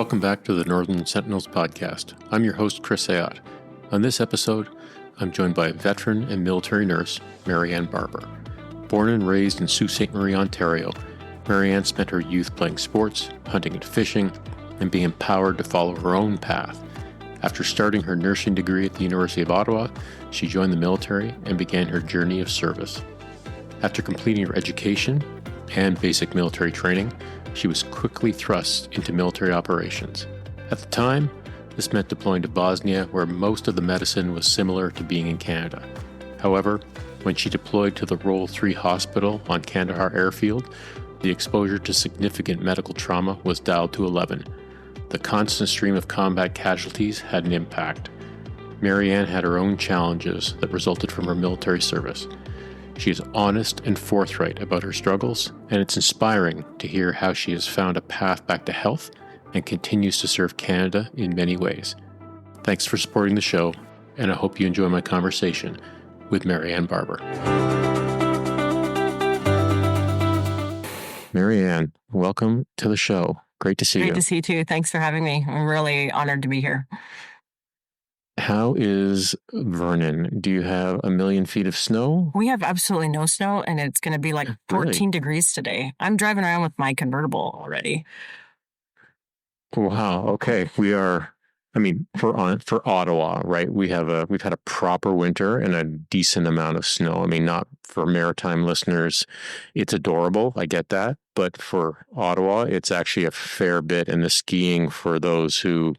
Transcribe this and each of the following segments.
Welcome back to the Northern Sentinels podcast. I'm your host, Chris Ayotte. On this episode, I'm joined by veteran and military nurse, Ann Barber. Born and raised in Sault Ste Maire, Ontario, Ann spent her youth playing sports, hunting and fishing, and being empowered to follow her own path. After starting her nursing degree at the University of Ottawa, she joined the military and began her journey of service. After completing her education and basic military training, she was quickly thrust into military operations. At the time, this meant deploying to Bosnia, where most of the medicine was similar to being in Canada. However, when she deployed to the Role 3 hospital on Kandahar Airfield, the exposure to significant medical trauma was dialed to 11. The constant stream of combat casualties had an impact. Ann had her own challenges that resulted from her military service. She is honest and forthright about her struggles, and it's inspiring to hear how she has found a path back to health and continues to serve Canada in many ways. Thanks for supporting the show, and I hope you enjoy my conversation with Ann Barber. Ann, welcome to the show. Great to see you. Great to see you too. Thanks for having me. I'm really honored to be here. How is Vernon? Do you have 1 million feet of snow? We have absolutely no snow, and it's going to be like 14 degrees today. I'm driving around with my convertible already. Wow. Okay. We are, for Ottawa, right? We've had a proper winter and a decent amount of snow. Not for maritime listeners, it's adorable. I get that. But for Ottawa, it's actually a fair bit. And the skiing for those who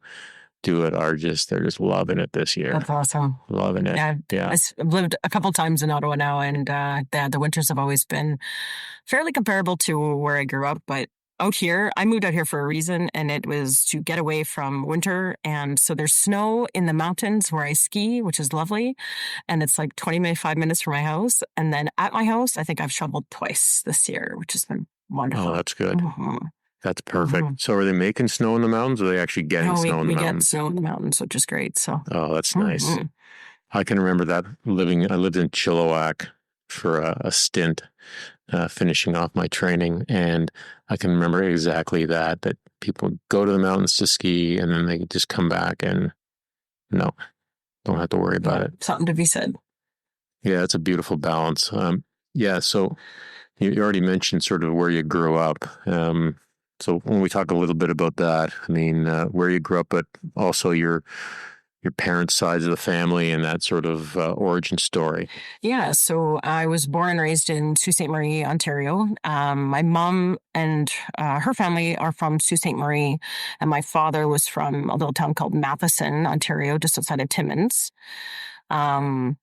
do it they're just loving it this year. That's awesome. Loving it. Yeah. I've lived a couple times in Ottawa now, and the winters have always been fairly comparable to where I grew up. But out here, I moved out here for a reason, and it was to get away from winter. And so there's snow in the mountains where I ski, which is lovely. And it's like 25 minutes from my house. And then at my house, I think I've shoveled twice this year, which has been wonderful. Oh, that's good. Mm-hmm. That's perfect. Mm-hmm. So are they making snow in the mountains, or are they actually getting snow in the mountains? We get snow in the mountains, which is great. So. Oh, that's nice. Mm-hmm. I can remember that I lived in Chilliwack for a stint, finishing off my training. And I can remember exactly that people go to the mountains to ski, and then they just come back and don't have to worry about it. Something to be said. Yeah, it's a beautiful balance. So you already mentioned sort of where you grew up. So when we talk a little bit about that, where you grew up, but also your parents' sides of the family and that sort of origin story. Yeah, so I was born and raised in Sault Ste Maire, Ontario. My mom and her family are from Sault Ste Maire, and my father was from a little town called Matheson, Ontario, just outside of Timmins. My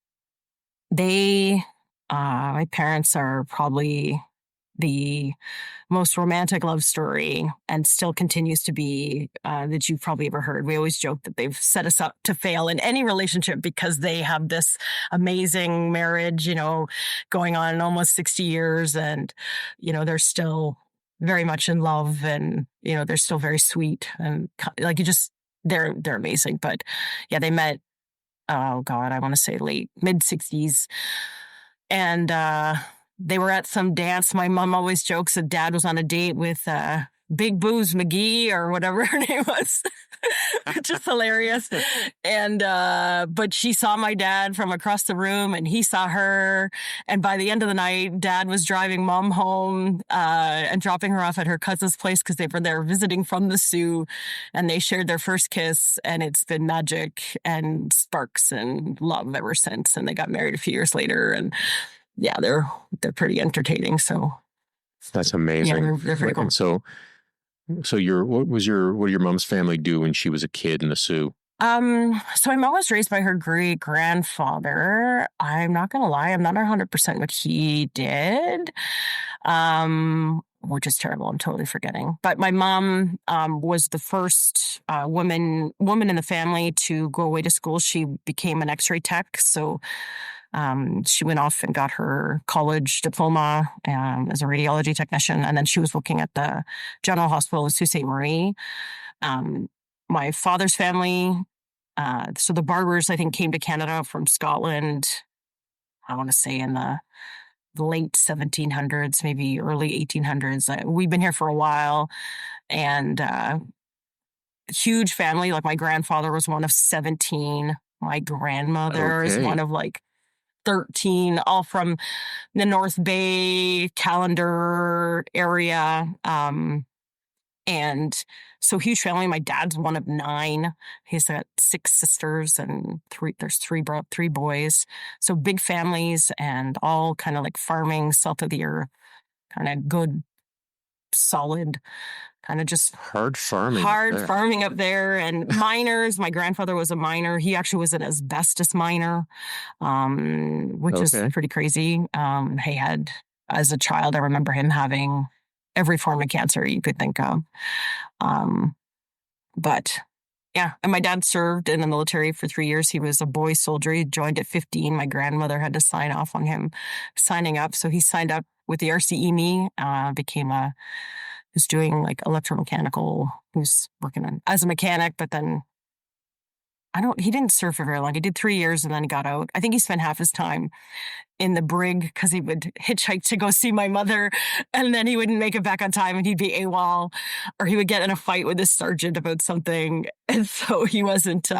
parents are probably the most romantic love story, and still continues to be, that you've probably ever heard. We always joke that they've set us up to fail in any relationship because they have this amazing marriage, going on almost 60 years, and, they're still very much in love, and, they're still very sweet, and they're amazing. But yeah, they met, oh God, I want to say mid 60s. And, they were at some dance. My mom always jokes that Dad was on a date with Big Booze McGee or whatever her name was, which is hilarious. And but she saw my dad from across the room, and he saw her. And by the end of the night, Dad was driving Mom home and dropping her off at her cousin's place because they were there visiting from the Sioux, and they shared their first kiss. And it's been magic and sparks and love ever since. And they got married a few years later, and yeah, they're pretty entertaining. So that's amazing. Yeah, they're pretty cool. So what did your mom's family do when she was a kid in the Sioux? So my mom was raised by her great grandfather. I'm not gonna lie, I'm not 100% what he did. Which is terrible. I'm totally forgetting. But my mom was the first woman in the family to go away to school. She became an X-ray tech. So she went off and got her college diploma as a radiology technician, and then she was working at the General Hospital in Sault Ste. Marie. My father's family, so the Barbers, I think, came to Canada from Scotland, I want to say in the late 1700s, maybe early 1800s. We've been here for a while, and huge family. Like my grandfather was one of 17. My grandmother is one of like 13, all from the North Bay, Calendar area. And so huge family. My dad's one of 9. He's got 6 sisters and there's three boys. So big families and all kind of like farming, salt of the earth, kind of good, solid, kind of just hard farming up there. And miners. My grandfather was a miner. He actually was an asbestos miner, which is pretty crazy. He had, as a child, I remember him having every form of cancer you could think of. But yeah, and my dad served in the military for 3 years. He was a boy soldier. He joined at 15. My grandmother had to sign off on him signing up. So he signed up with the RCEME, was doing like electromechanical. He was working as a mechanic, but then he didn't serve for very long. He did 3 years and then he got out. I think he spent half his time in the brig because he would hitchhike to go see my mother, and then he wouldn't make it back on time and he'd be AWOL, or he would get in a fight with his sergeant about something. And so he wasn't,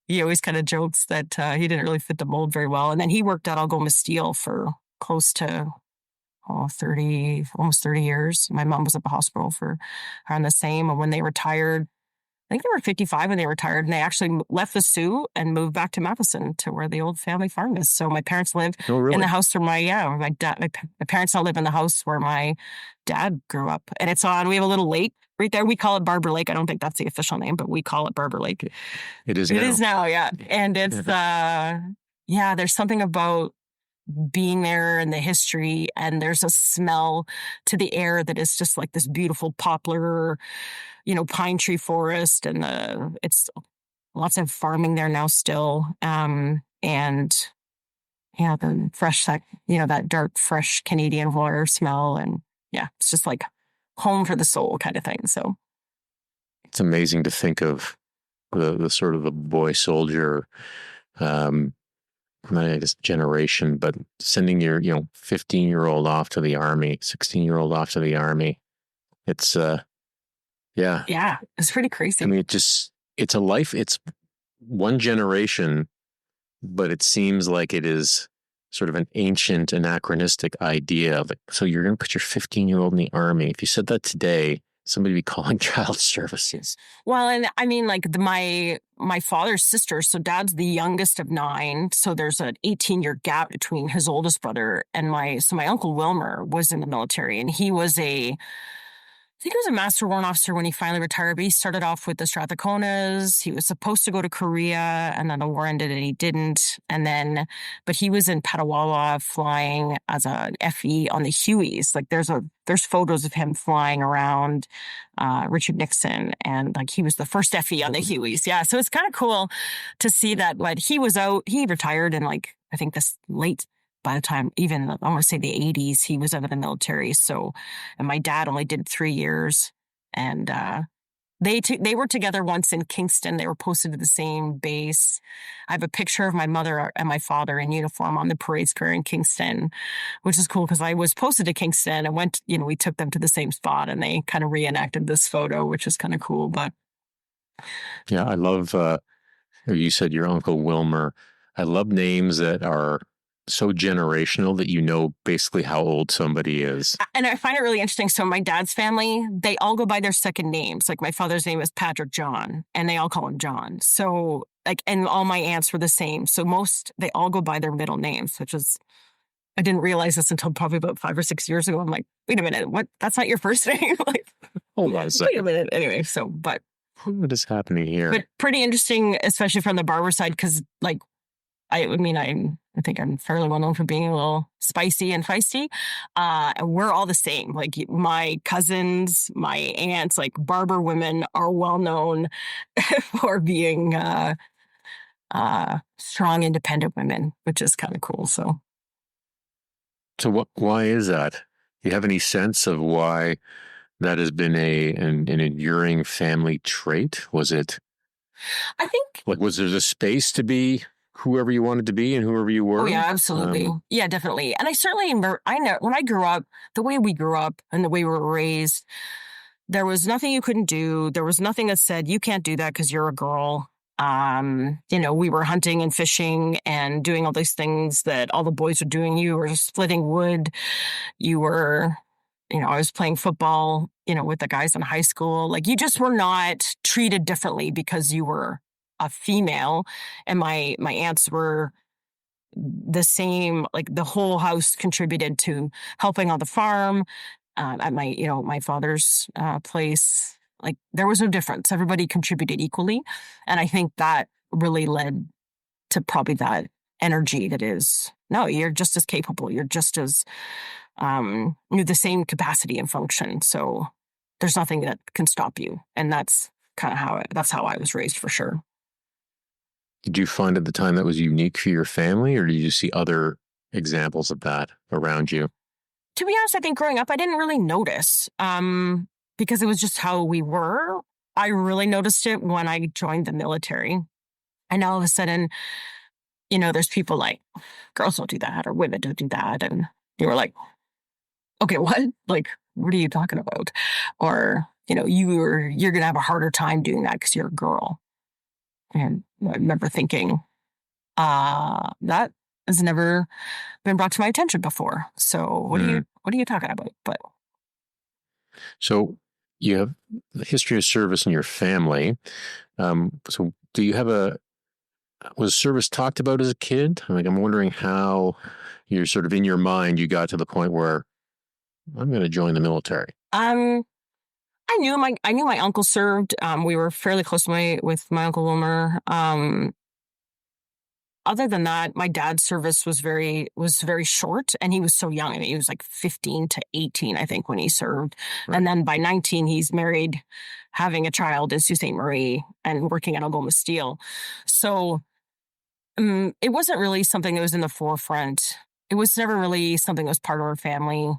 he always kind of jokes that he didn't really fit the mold very well. And then he worked at Algoma Steel for close to almost 30 years. My mom was at the hospital for around the same. And when they retired, I think they were 55 when they retired, and they actually left the Sioux and moved back to Matheson, to where the old family farm is. So my parents live in the house where my parents now live in the house where my dad grew up. And it's on, we have a little lake right there. We call it Barber Lake. I don't think that's the official name, but we call it Barber Lake. It is now, yeah. And it's, there's something about being there and the history, and there's a smell to the air that is just like this beautiful poplar, pine tree forest, and it's lots of farming there now still. And yeah, the fresh, that dark, fresh Canadian water smell, and yeah, it's just like home for the soul kind of thing. So it's amazing to think of the sort of the boy soldier, not just generation, but sending your 15-year-old off to the army, 16-year-old off to the army. It's it's pretty crazy. I mean, it's a life. It's one generation, but it seems like it is sort of an ancient, anachronistic idea of it. So you're going to put your 15-year-old in the army. If you said that today, somebody would be calling child services. Well, and I mean, like my father's sister, so dad's the youngest of 9. So there's an 18-year gap between his oldest brother and my Uncle Wilmer was in the military, and he was I think he was a master warrant officer when he finally retired, but he started off with the Strathconas. He was supposed to go to Korea, and then the war ended and he didn't. But he was in Petawawa flying as an FE on the Hueys. Like there's photos of him flying around Richard Nixon, and like he was the first FE on the Hueys. Yeah. So it's kind of cool to see that he was out, he retired in I think this late, by the time, even I want to say the 80s, he was out of the military. So, and my dad only did 3 years, and they were together once in Kingston. They were posted to the same base. I have a picture of my mother and my father in uniform on the parade square in Kingston, which is cool because I was posted to Kingston and went. We took them to the same spot, and they kind of reenacted this photo, which is kind of cool. But yeah, I love. You said your Uncle Wilmer. I love names that are so generational that basically how old somebody is. And I find it really interesting. So my dad's family, they all go by their second names. Like my father's name is Patrick John, and they all call him John. So and all my aunts were the same. So they all go by their middle names, which is, I didn't realize this until probably about 5 or 6 years ago. I'm like, wait a minute, what? That's not your first name? Hold on a second. Wait a minute. Anyway, but what is happening here? But pretty interesting, especially from the Barber side, because I think I'm fairly well known for being a little spicy and feisty. And we're all the same. Like my cousins, my aunts, like Barber women are well known for being strong, independent women, which is kind of cool. So why is that? Do you have any sense of why that has been an enduring family trait? Was it? I think. Was there a space to be whoever you wanted to be and whoever you were? Oh, yeah, absolutely. Yeah, definitely. And I certainly remember, when I grew up, the way we grew up and the way we were raised, There was nothing you couldn't do. There was nothing that said, you can't do that because you're a girl. We were hunting and fishing and doing all these things that all the boys were doing. You were splitting wood. You were, I was playing football, with the guys in high school. Like, you just were not treated differently because you were a female. And my aunts were the same. Like, the whole house contributed to helping on the farm. At my father's place, like, there was no difference. Everybody contributed equally. And I think that really led to probably that energy that is, no, you're just as capable. You're just as, the same capacity and function. So there's nothing that can stop you. And that's kind of that's how I was raised, for sure. Did you find at the time that was unique for your family, or did you see other examples of that around you? To be honest, I think growing up, I didn't really notice because it was just how we were. I really noticed it when I joined the military. And all of a sudden, there's people like, girls don't do that or women don't do that. And you were like, okay, what? Like, what are you talking about? Or, you're going to have a harder time doing that because you're a girl. And I remember thinking, that has never been brought to my attention before. So what are you talking about? But so you have the history of service in your family. So do you have was service talked about as a kid? I'm wondering how you're sort of in your mind, you got to the point where I'm going to join the military. I knew my uncle served. We were fairly close with my Uncle Wilmer. Other than that, my dad's service was very short, and he was so young. He was like 15 to 18, I think, when he served. Right. And then by 19, he's married, having a child in Sault Ste. Marie, and working at Algoma Steel. So it wasn't really something that was in the forefront. It was never really something that was part of our family.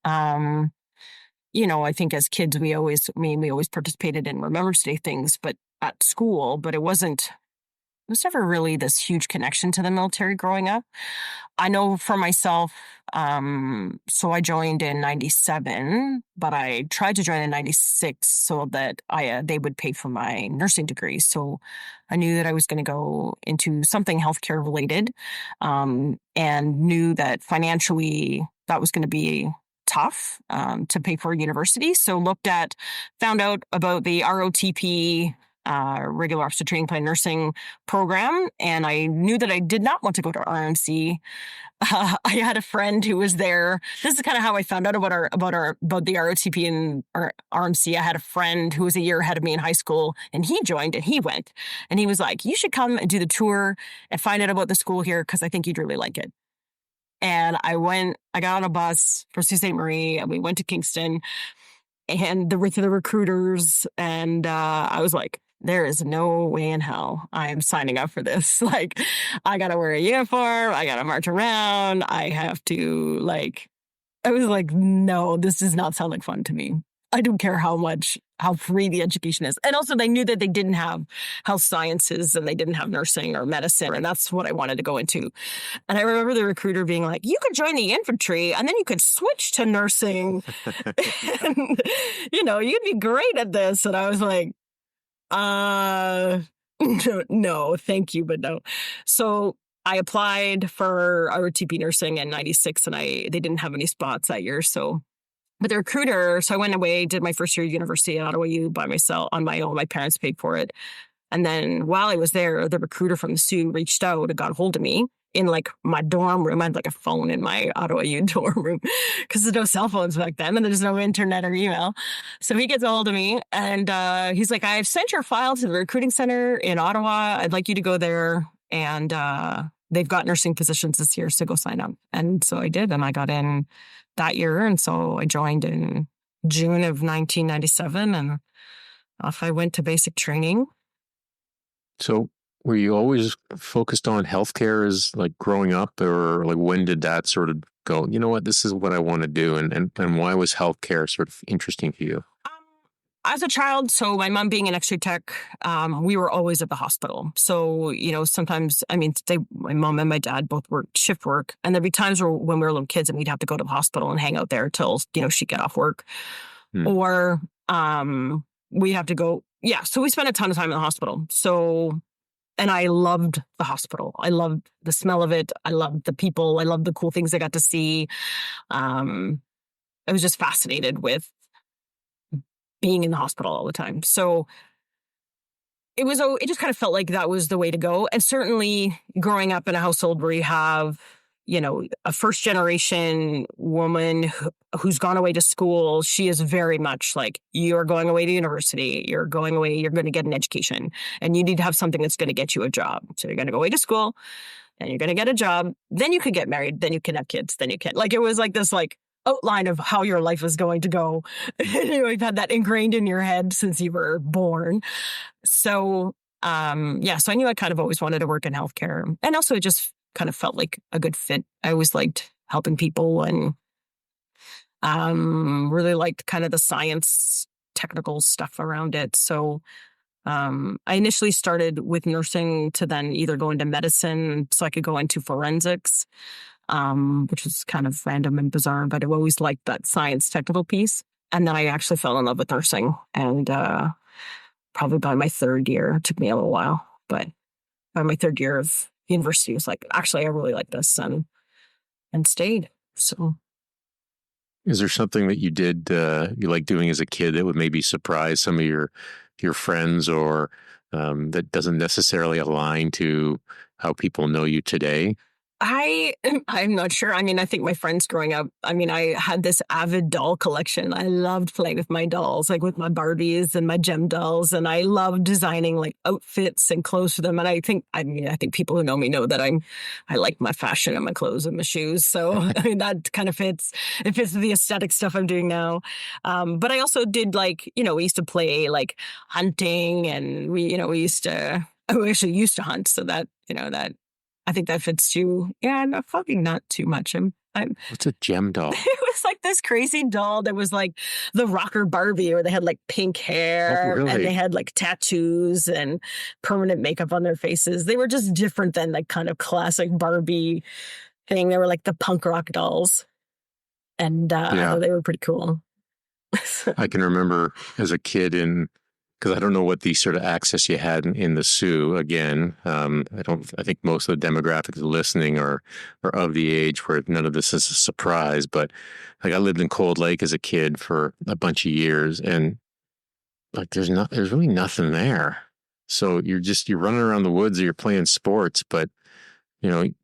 I think as kids, we always participated in Remembrance Day things, but at school, but it was never really this huge connection to the military growing up. I know for myself, so I joined in 97, but I tried to join in 96 so that they would pay for my nursing degree. So I knew that I was going to go into something healthcare related, and knew that financially that was going to be tough to pay for a university. So found out about the ROTP, regular officer training plan nursing program. And I knew that I did not want to go to RMC. I had a friend who was there. This is kind of how I found out about the ROTP and RMC. I had a friend who was a year ahead of me in high school, and he joined and he went. And he was like, you should come and do the tour and find out about the school here, because I think you'd really like it. And I got on a bus for Sault Ste. Marie, and we went to Kingston, and the recruiters. And I was like, there is no way in hell I am signing up for this. Like, I got to wear a uniform. I got to march around. I have to I was like, no, this does not sound like fun to me. I don't care how free the education is. And also they knew that they didn't have health sciences and they didn't have nursing or medicine. And that's what I wanted to go into. And I remember the recruiter being like, you could join the infantry and then you could switch to nursing. And, you'd be great at this. And I was like, no, thank you, but no. So I applied for ROTP nursing in 96, and they didn't have any spots that year. But the recruiter, so I went away, did my first year at University of Ottawa U by myself on my own. My parents paid for it. And then while I was there, the recruiter from the SU reached out and got a hold of me in my dorm room. I had a phone in my Ottawa U dorm room because there's no cell phones back then and there's no internet or email. So he gets a hold of me and he's like, I've sent your file to the recruiting center in Ottawa. I'd like you to go there. And they've got nursing positions this year, so go sign up. And so I did, and I got in that year. And so I joined in June of 1997, and off I went to basic training. So were you always focused on healthcare as growing up, or when did that sort of go, you know what, this is what I want to do? And why was healthcare sort of interesting to you? As a child, so my mom being an X-ray tech, we were always at the hospital. So, sometimes, my mom and my dad both worked shift work. And there'd be times when we were little kids and we'd have to go to the hospital and hang out there till, she'd get off work. Or we have to go. Yeah. So we spent a ton of time in the hospital. So, and I loved the hospital. I loved the smell of it. I loved the people. I loved the cool things I got to see. I was just fascinated with being in the hospital all the time. So it just kind of felt like that was the way to go. And certainly growing up in a household where you have, a first generation woman who's gone away to school, she is very much like, you're going away to university, you're going away, you're going to get an education, and you need to have something that's going to get you a job. So you're going to go away to school and you're going to get a job. Then you could get married. Then you can have kids. Then you can, like, it was like this, like, outline of how your life is going to go. You've had that ingrained in your head since you were born. So, so I knew I kind of always wanted to work in healthcare. And also it just kind of felt like a good fit. I always liked helping people and really liked kind of the science, technical stuff around it. So I initially started with nursing to then either go into medicine so I could go into forensics, which was kind of random and bizarre, but I always liked that science technical piece. And then I actually fell in love with nursing. And probably by my third year, it took me a little while, but by my third year of university, I was like, actually, I really like this, and stayed. So, is there something that you did you like doing as a kid that would maybe surprise some of your friends, or that doesn't necessarily align to how people know you today? I'm not sure. I mean, I think my friends growing up, I mean, I had this avid doll collection. I loved playing with my dolls, like with my Barbies and my gem dolls. And I loved designing like outfits and clothes for them. And I think people who know me know that I like my fashion and my clothes and my shoes. So, I mean, that kind of fits. It fits the aesthetic stuff I'm doing now. But I also did we used to play like hunting, and we actually used to hunt. So that, I think that fits too. Yeah, no, probably not too much. What's a gem doll? It was like this crazy doll that was like the rocker Barbie, where they had like pink hair, really? And they had like tattoos and permanent makeup on their faces. They were just different than like kind of classic Barbie thing. They were like the punk rock dolls, and they were pretty cool. I can remember as a kid because I don't know what the sort of access you had in the Sioux. Again, I think most of the demographics listening are of the age where none of this is a surprise. But like, I lived in Cold Lake as a kid for a bunch of years, and like there's really nothing there. So you're running around the woods, or you're playing sports, but you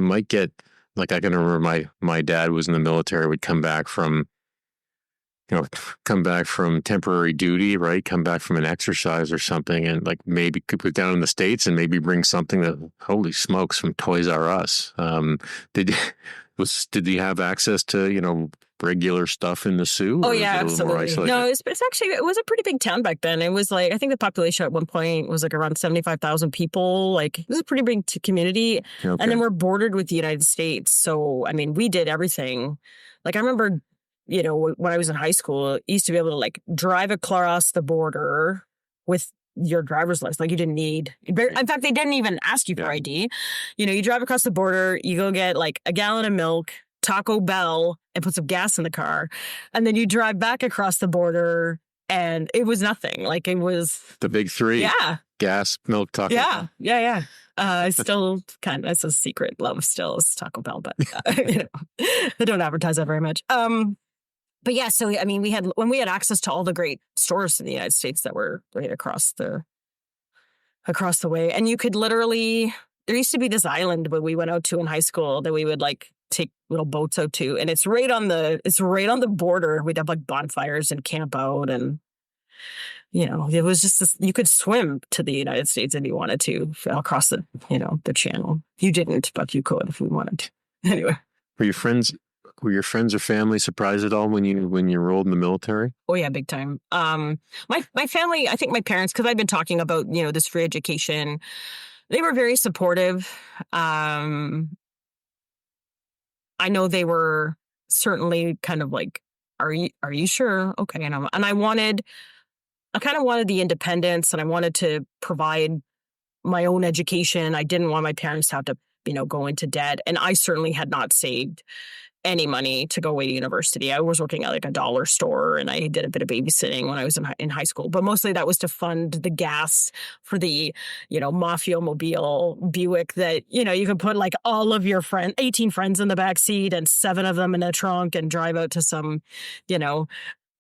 might get, like, I can remember my dad was in the military, would come back from temporary duty, right? Come back from an exercise or something, and like maybe could put down in the States and maybe bring something that, holy smokes, from Toys R Us. Did you have access to, regular stuff in the Sioux? Oh yeah, absolutely. No, it was a pretty big town back then. It was like, I think the population at one point was like around 75,000 people. Like, it was a pretty big community. Okay. And then we're bordered with the United States. So, I mean, we did everything. Like, I remember, when I was in high school, you used to be able to like drive across the border with your driver's license. Like, you didn't need, in fact, they didn't even ask you for ID. You drive across the border, you go get like a gallon of milk, Taco Bell, and put some gas in the car. And then you drive back across the border, and it was nothing. Like, it was the big three. Yeah. Gas, milk, Taco Bell. Yeah. I still it's a secret love still is Taco Bell, but I don't advertise that very much. But yeah, so I mean, when we had access to all the great stores in the United States that were right across the way, and you could literally, there used to be this island where we went out to in high school that we would like take little boats out to, and it's right on the border. We'd have like bonfires and camp out, and it was just this, you could swim to the United States if you wanted to across the channel. You didn't, but you could if you wanted to. Anyway, were your friends or family surprised at all when you enrolled in the military? Oh yeah, big time. My family, I think my parents, because I've been talking about this free education, they were very supportive. I know they were certainly kind of like, are you sure? Okay, and I kind of wanted the independence, and I wanted to provide my own education. I didn't want my parents to have to go into debt, and I certainly had not saved any money to go away to university. I was working at like a dollar store, and I did a bit of babysitting when I was in high school. But mostly that was to fund the gas for the, Mafia Mobile Buick that, you can put like all of your 18 friends in the back seat and 7 of them in a trunk and drive out to some,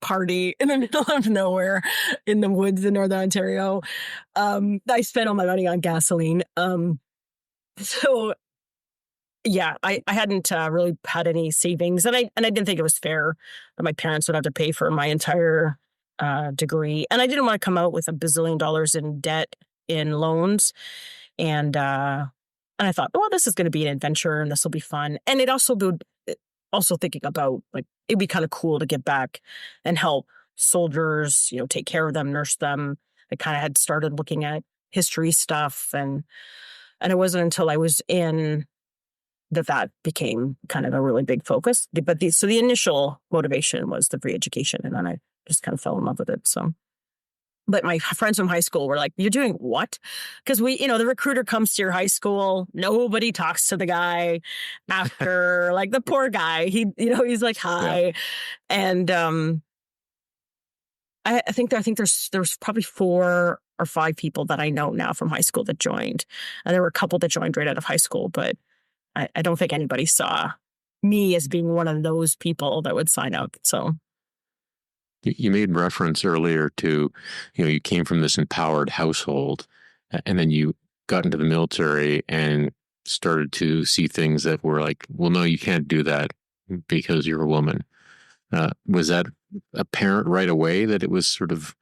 party in the middle of nowhere in the woods in Northern Ontario. I spent all my money on gasoline. So yeah, I hadn't really had any savings, and I didn't think it was fair that my parents would have to pay for my entire degree, and I didn't want to come out with $1 bazillion in debt in loans, and I thought, well, this is going to be an adventure, and this will be fun, and it also thinking about like it'd be kind of cool to get back and help soldiers, take care of them, nurse them. I kind of had started looking at history stuff, and it wasn't until I was in that became kind of a really big focus. But so the initial motivation was the free education, and then I just kind of fell in love with it. So, but my friends from high school were like, "You're doing what?" Because the recruiter comes to your high school, nobody talks to the guy after, like the poor guy. He's like, "Hi," yeah. And I think there's probably 4 or 5 people that I know now from high school that joined, and there were a couple that joined right out of high school, but I don't think anybody saw me as being one of those people that would sign up. So you made reference earlier to, you came from this empowered household, and then you got into the military and started to see things that were like, well, no, you can't do that because you're a woman. Was that apparent right away that it was sort of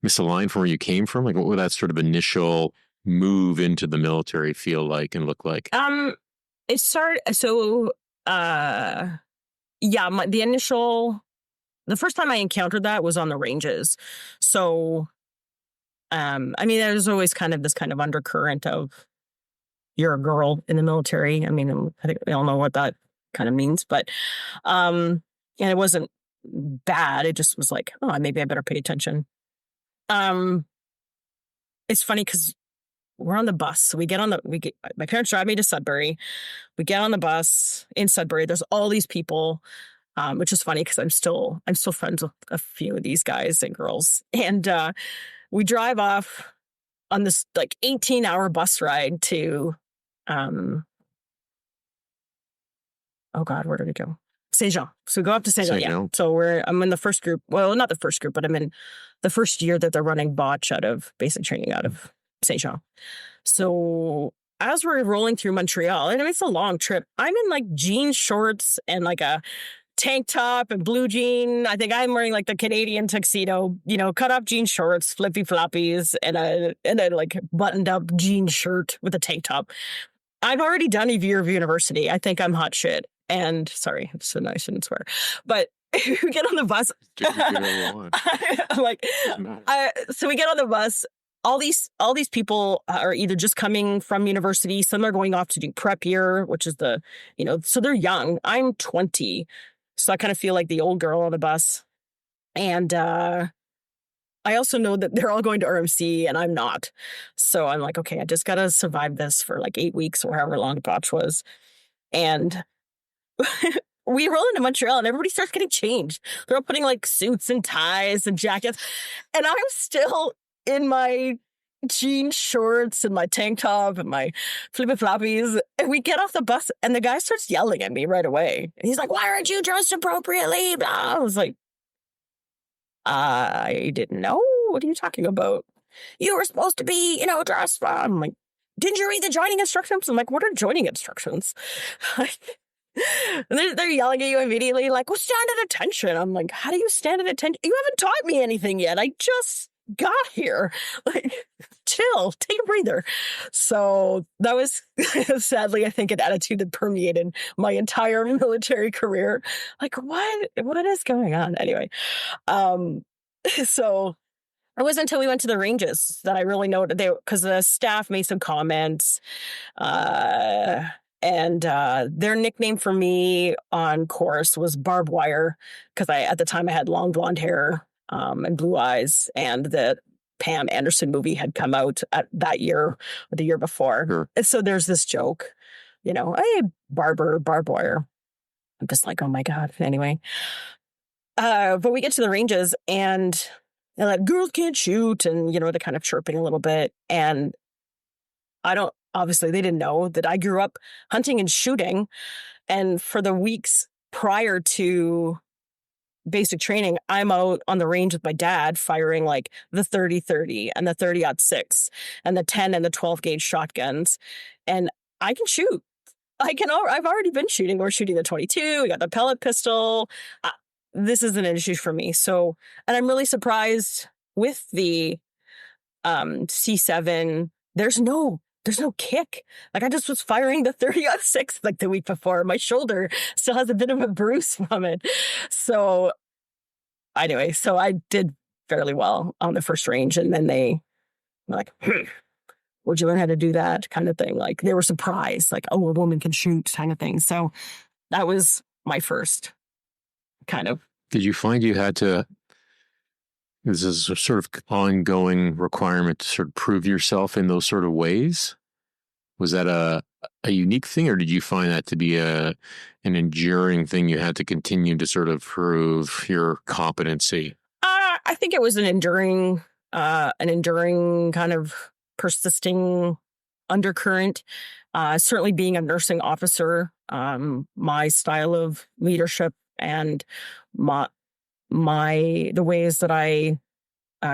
misaligned from where you came from? Like, what would that sort of initial move into the military feel like and look like? It started, so, the first time I encountered that was on the ranges. So, there's always kind of this kind of undercurrent of you're a girl in the military. I think we all know what that kind of means, but, and it wasn't bad. It just was like, oh, maybe I better pay attention. It's funny because we're on the bus. So my parents drive me to Sudbury. We get on the bus in Sudbury. There's all these people, which is funny because I'm still friends with a few of these guys and girls. And we drive off on this like 18-hour bus ride to, oh God, where did we go? Saint Jean. So we go up to Saint Jean. Yeah. So I'm in the first group. Well, not the first group, but I'm in the first year that they're running botch out of basic training out of Saint Jean. So as we're rolling through Montreal, and it's a long trip, I'm in like jean shorts and like a tank top and blue jean. I think I'm wearing like the Canadian tuxedo, cut off jean shorts, flippy floppies, and a like buttoned up jean shirt with a tank top. I've already done a year of university. I think I'm hot shit. And sorry, so I shouldn't swear, but we get on the bus. So we get on the bus. All these people are either just coming from university. Some are going off to do prep year, which is so they're young. I'm 20. So I kind of feel like the old girl on the bus. And I also know that they're all going to RMC and I'm not. So I'm like, okay, I just got to survive this for like 8 weeks or however long the botch was. And we roll into Montreal and everybody starts getting changed. They're all putting like suits and ties and jackets. And I'm still in my jean shorts and my tank top and my flippy floppies. And we get off the bus and the guy starts yelling at me right away. And he's like, why aren't you dressed appropriately? Blah. I was like, I didn't know. What are you talking about? You were supposed to be, dressed. I'm like, didn't you read the joining instructions? I'm like, what are joining instructions? And they're yelling at you immediately, like, well, stand at attention. I'm like, how do you stand at attention? You haven't taught me anything yet. I just got here. Like, chill, take a breather. So that was sadly, I think, an attitude that permeated my entire military career. Like, what is going on? Anyway, so it wasn't until we went to the ranges that I really noted because the staff made some comments. And their nickname for me on course was Barbed Wire because at the time I had long blonde hair and blue eyes, and the Pam Anderson movie had come out that year or the year before. Sure. And so there's this joke, hey, Barbed Wire. I'm just like, oh my God. Anyway, but we get to the ranges and they're like, girls can't shoot. And, they're kind of chirping a little bit. And obviously they didn't know that I grew up hunting and shooting. And for the weeks prior to basic training, I'm out on the range with my dad firing like the 30-30 and the 30-06 and the 10 and the 12 gauge shotguns. And I can shoot. I've already been shooting. We're shooting the 22. We got the pellet pistol. This isn't an issue for me. So, and I'm really surprised with the C7. There's no kick. Like I just was firing the 30-06 like the week before. My shoulder still has a bit of a bruise from it. So anyway, so I did fairly well on the first range, and then they were like, where'd you learn how to do that kind of thing? Like they were surprised, like, oh, a woman can shoot kind of thing. So that was my first kind of. Did you find you had to, this is a sort of ongoing requirement to sort of prove yourself in those sort of ways? Was that a unique thing, or did you find that to be an enduring thing you had to continue to sort of prove your competency? I think it was an enduring kind of persisting undercurrent. Certainly being a nursing officer, my style of leadership and the ways that I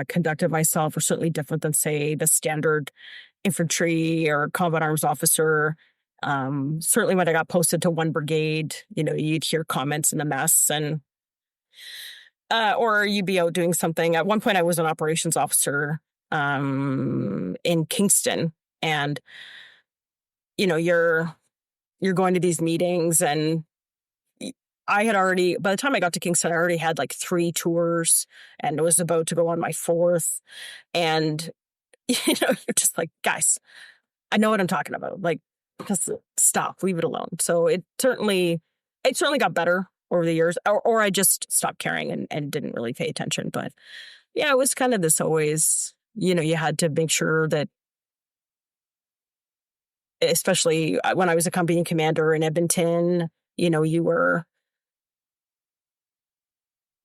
conducted myself were certainly different than, say, the standard infantry or combat arms officer. Certainly when I got posted to one brigade, you'd hear comments in the mess and or you'd be out doing something. At one point I was an operations officer in Kingston, and you're going to these meetings, and I had already, by the time I got to Kingston, I already had like 3 tours and was about to go on my 4th. And, you're just like, guys, I know what I'm talking about. Like, just stop, leave it alone. So it certainly got better over the years, or I just stopped caring and didn't really pay attention. But yeah, it was kind of this always, you had to make sure that, especially when I was a company commander in Edmonton, you were,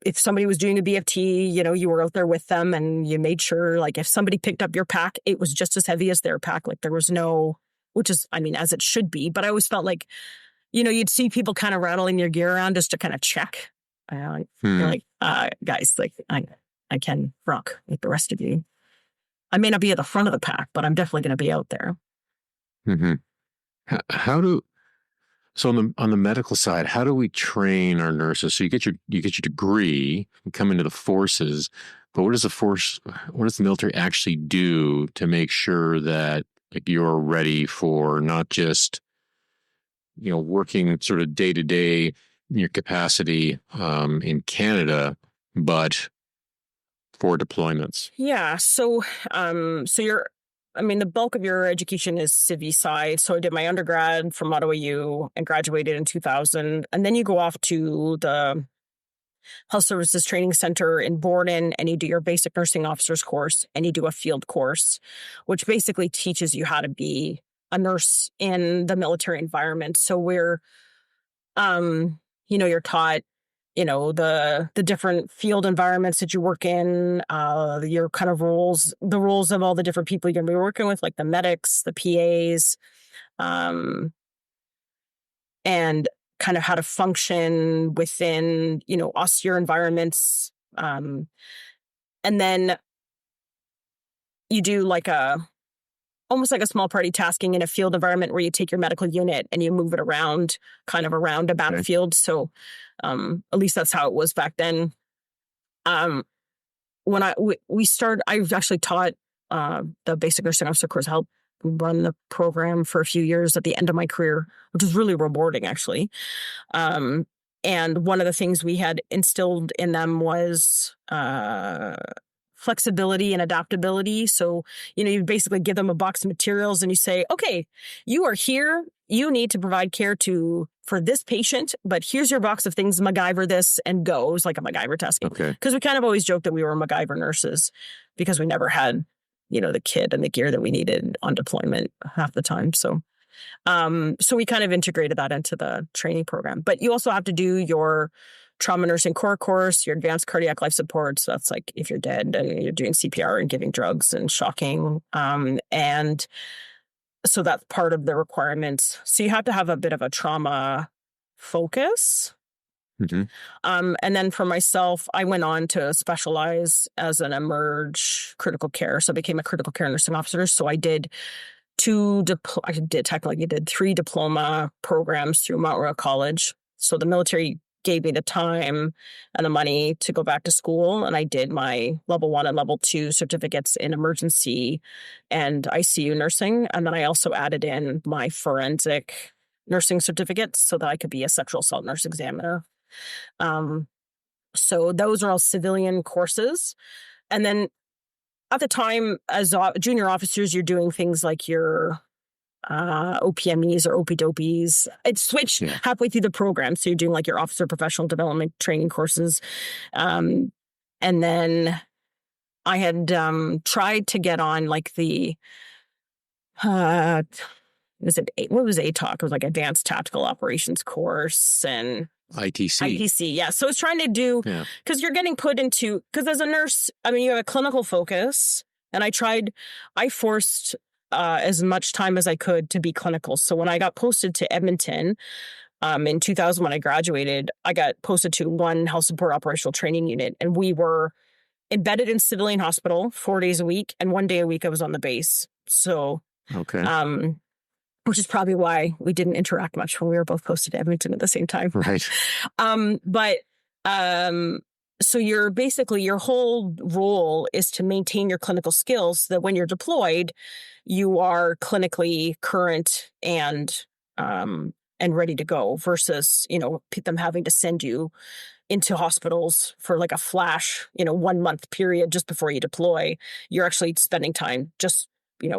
if somebody was doing a BFT, you were out there with them, and you made sure, like, if somebody picked up your pack, it was just as heavy as their pack. Like, there was no, which is, I mean, as it should be. But I always felt like, you'd see people kind of rattling your gear around just to kind of check. You're like, guys, like, I can rock like the rest of you. I may not be at the front of the pack, but I'm definitely going to be out there. Mm-hmm. So on the medical side, how do we train our nurses? So you get your degree, you come into the forces, but what does the military actually do to make sure that, like, you're ready for not just, working sort of day to day in your capacity in Canada, but for deployments? Yeah. So the bulk of your education is Civi side. So I did my undergrad from Ottawa U and graduated in 2000. And then you go off to the Health Services Training Center in Borden, and you do your basic nursing officers course, and you do a field course, which basically teaches you how to be a nurse in the military environment. So we're, you're taught, the different field environments that you work in, your kind of roles, the roles of all the different people you're going to be working with, like the medics, the PAs, and kind of how to function within, austere environments. And then you do almost like a small party tasking in a field environment where you take your medical unit and you move it around a battlefield. Okay. So at least that's how it was back then. When I've actually taught the basic nursing officer course, helped run the program for a few years at the end of my career, which was really rewarding, actually. And one of the things we had instilled in them was flexibility and adaptability. So, you basically give them a box of materials and you say, okay, you are here. You need to provide care for this patient, but here's your box of things, MacGyver this and go. It was like a MacGyver task. Okay. Because we kind of always joked that we were MacGyver nurses because we never had, the kit and the gear that we needed on deployment half the time. So So we kind of integrated that into the training program. But you also have to do your trauma nursing core course, your advanced cardiac life support. So that's like if you're dead and you're doing CPR and giving drugs and shocking. And so that's part of the requirements. So you have to have a bit of a trauma focus. Mm-hmm. And then for myself, I went on to specialize as an emerge critical care. So I became a critical care nursing officer. So I did I did 3 diploma programs through Mount Royal College. So the military gave me the time and the money to go back to school. And I did my level 1 and level 2 certificates in emergency and ICU nursing. And then I also added in my forensic nursing certificates so that I could be a sexual assault nurse examiner. So those are all civilian courses. And then at the time, as junior officers, you're doing things like your OPMEs or OPDOPEs. It switched halfway through the program. So you're doing like your officer professional development training courses. And then I had tried to get on like the, what was ATOC? It was like Advanced Tactical Operations course and ITC. Yeah. So I was trying to do, because you're getting put into, because as a nurse, I mean, you have a clinical focus. And I forced as much time as I could to be clinical. So when I got posted to Edmonton in 2000, when I graduated, I got posted to one health support operational training unit. And we were embedded in civilian hospital 4 days a week. And 1 day a week I was on the base. So, which is probably why we didn't interact much when we were both posted to Edmonton at the same time. Right. So your whole role is to maintain your clinical skills so that when you're deployed, you are clinically current and ready to go versus, them having to send you into hospitals for like a flash, 1 month period just before you deploy. You're actually spending time just,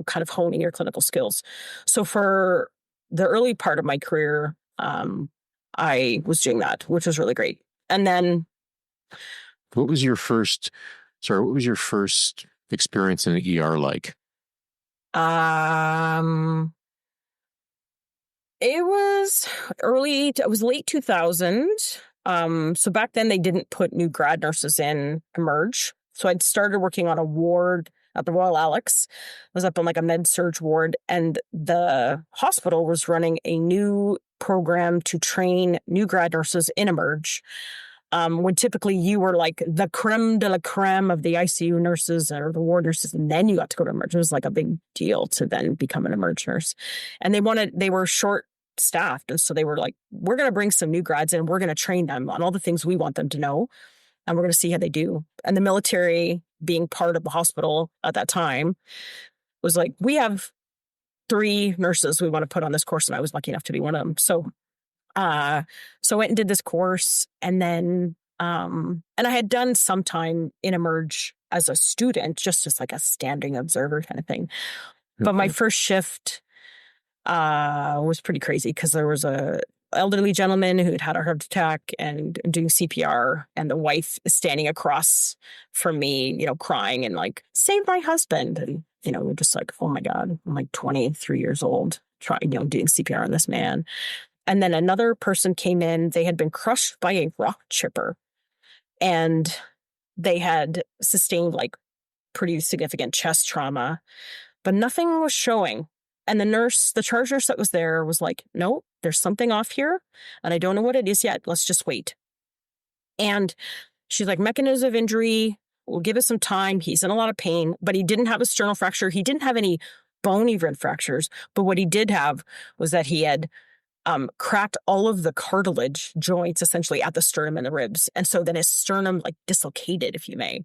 kind of honing your clinical skills. So for the early part of my career, I was doing that, which was really great. And then What was your first experience in an ER like? It was late 2000. So back then they didn't put new grad nurses in emerge. So I'd started working on a ward at the Royal Alex. I was up on like a med surge ward, and the hospital was running a new program to train new grad nurses in emerge. When typically you were like the creme de la creme of the ICU nurses or the ward nurses, and then you got to go to emerge. It was like a big deal to then become an emerge nurse. And they were short staffed. And so they were like, we're going to bring some new grads in. We're going to train them on all the things we want them to know. And we're going to see how they do. And the military, being part of the hospital at that time, was like, we have 3 nurses we want to put on this course. And I was lucky enough to be one of them. So I went and did this course, and then, and I had done some time in emerge as a student, just as like a standing observer kind of thing. But my first shift, was pretty crazy because there was a elderly gentleman who had had a heart attack and doing CPR, and the wife is standing across from me, crying and like, save my husband. And, we're just like, oh my God, I'm like 23 years old, doing CPR on this man. And then another person came in. They had been crushed by a rock chipper, and they had sustained like pretty significant chest trauma, but nothing was showing. And the charge nurse that was there was like, no, there's something off here, and I don't know what it is yet. Let's just wait. And she's like, mechanism of injury, we'll give us some time. He's in a lot of pain, but he didn't have a sternal fracture. He didn't have any bone event fractures, but what he did have was that he had cracked all of the cartilage joints essentially at the sternum and the ribs. And so then his sternum like dislocated, if you may.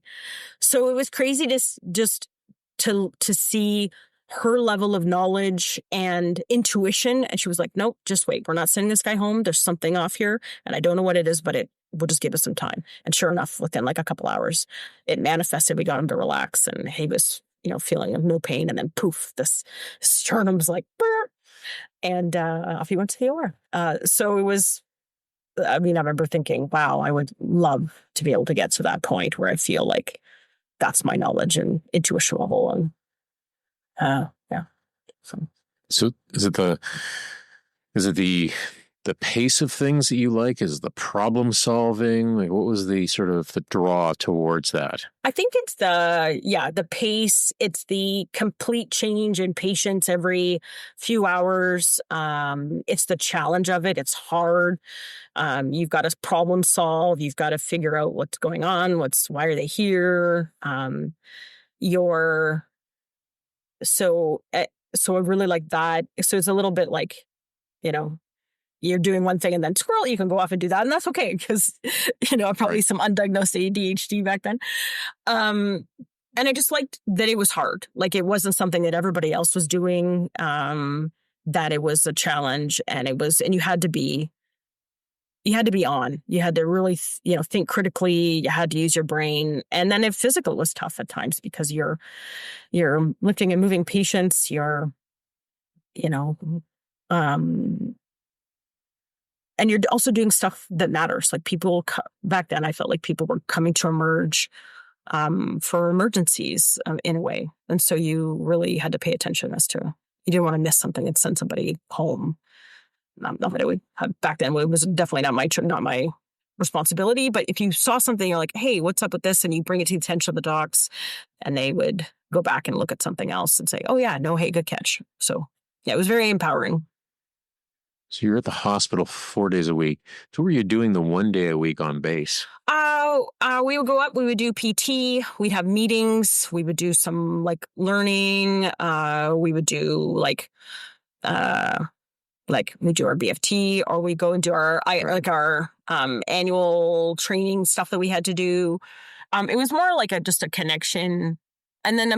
So it was crazy to see her level of knowledge and intuition. And she was like, nope, just wait. We're not sending this guy home. There's something off here. And I don't know what it is, but we'll just give us some time. And sure enough, within like a couple hours, it manifested. We got him to relax, and he was, feeling no pain. And then poof, this sternum's like, burr, and off he went to the OR. So it was, I remember thinking, wow, I would love to be able to get to that point where I feel like that's my knowledge and intuition level. And yeah. So So is it the pace of things that you like? Is it the problem solving? Like, what was the sort of the draw towards that? I think it's the pace. It's the complete change in patients every few hours. It's the challenge of it. It's hard. You've got to problem solve. You've got to figure out what's going on. Why are they here? You're so I really like that. So it's a little bit like, you know, you're doing one thing and then squirrel, you can go off and do that. And that's okay because, probably some undiagnosed ADHD back then. And I just liked that it was hard. Like it wasn't something that everybody else was doing, that it was a challenge and you had to be on. You had to really, think critically. You had to use your brain. And then if physical was tough at times because you're lifting and moving patients, and you're also doing stuff that matters. Like back then, I felt like people were coming to emerge for emergencies in a way. And so you really had to pay attention you didn't want to miss something and send somebody home. Not that it would have, back then, it was definitely not my responsibility. But if you saw something, you're like, hey, what's up with this? And you bring it to the attention of the docs and they would go back and look at something else and say, oh yeah, no, hey, good catch. So yeah, it was very empowering. So you're at the hospital 4 days a week. So what were you doing the 1 day a week on base? We would go up, we would do PT, we'd have meetings, we would do some like learning, we would do we do our BFT, or we go and do our annual training stuff that we had to do. It was more like just a connection. And then,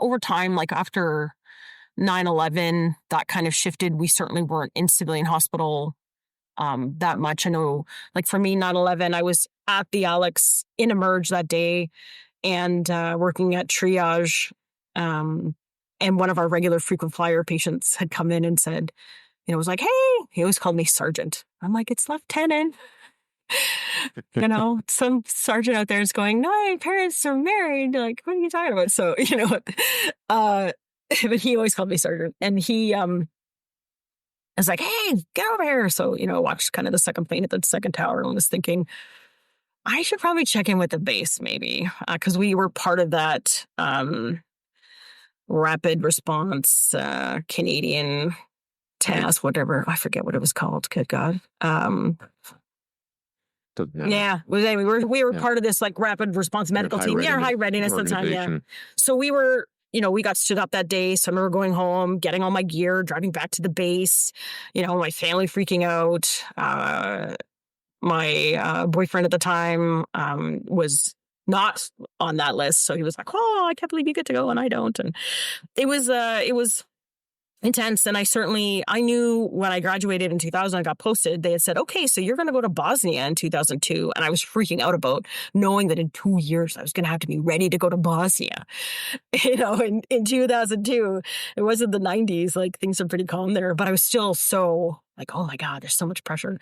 over time, like after 9/11, that kind of shifted. We certainly weren't in civilian hospital that much. I know, like for me, 9/11, I was at the Alex in Emerge that day and working at triage. And one of our regular frequent flyer patients had come in and said, was like, hey, he always called me Sergeant. I'm like, it's Lieutenant. Some sergeant out there is going, no, my parents are married. Like, what are you talking about? So, but he always called me Sergeant. And he was like, hey, get over here. So, watched kind of the second plane at the second tower and was thinking, I should probably check in with the base maybe, because we were part of that rapid response Canadian task, whatever. I forget what it was called. Good God. Yeah, we were part of this like rapid response medical team. Yeah, high readiness at the time. Yeah. So we were, we got stood up that day. So I remember going home, getting all my gear, driving back to the base, my family freaking out. My boyfriend at the time was not on that list. So he was like, oh, I can't believe you get to go and I don't. And it was intense. And I knew when I graduated in 2000, I got posted, they had said, okay, so you're going to go to Bosnia in 2002. And I was freaking out about knowing that in 2 years, I was going to have to be ready to go to Bosnia. In 2002, it wasn't the 90s, like things are pretty calm there, but I was still so like, oh my God, there's so much pressure.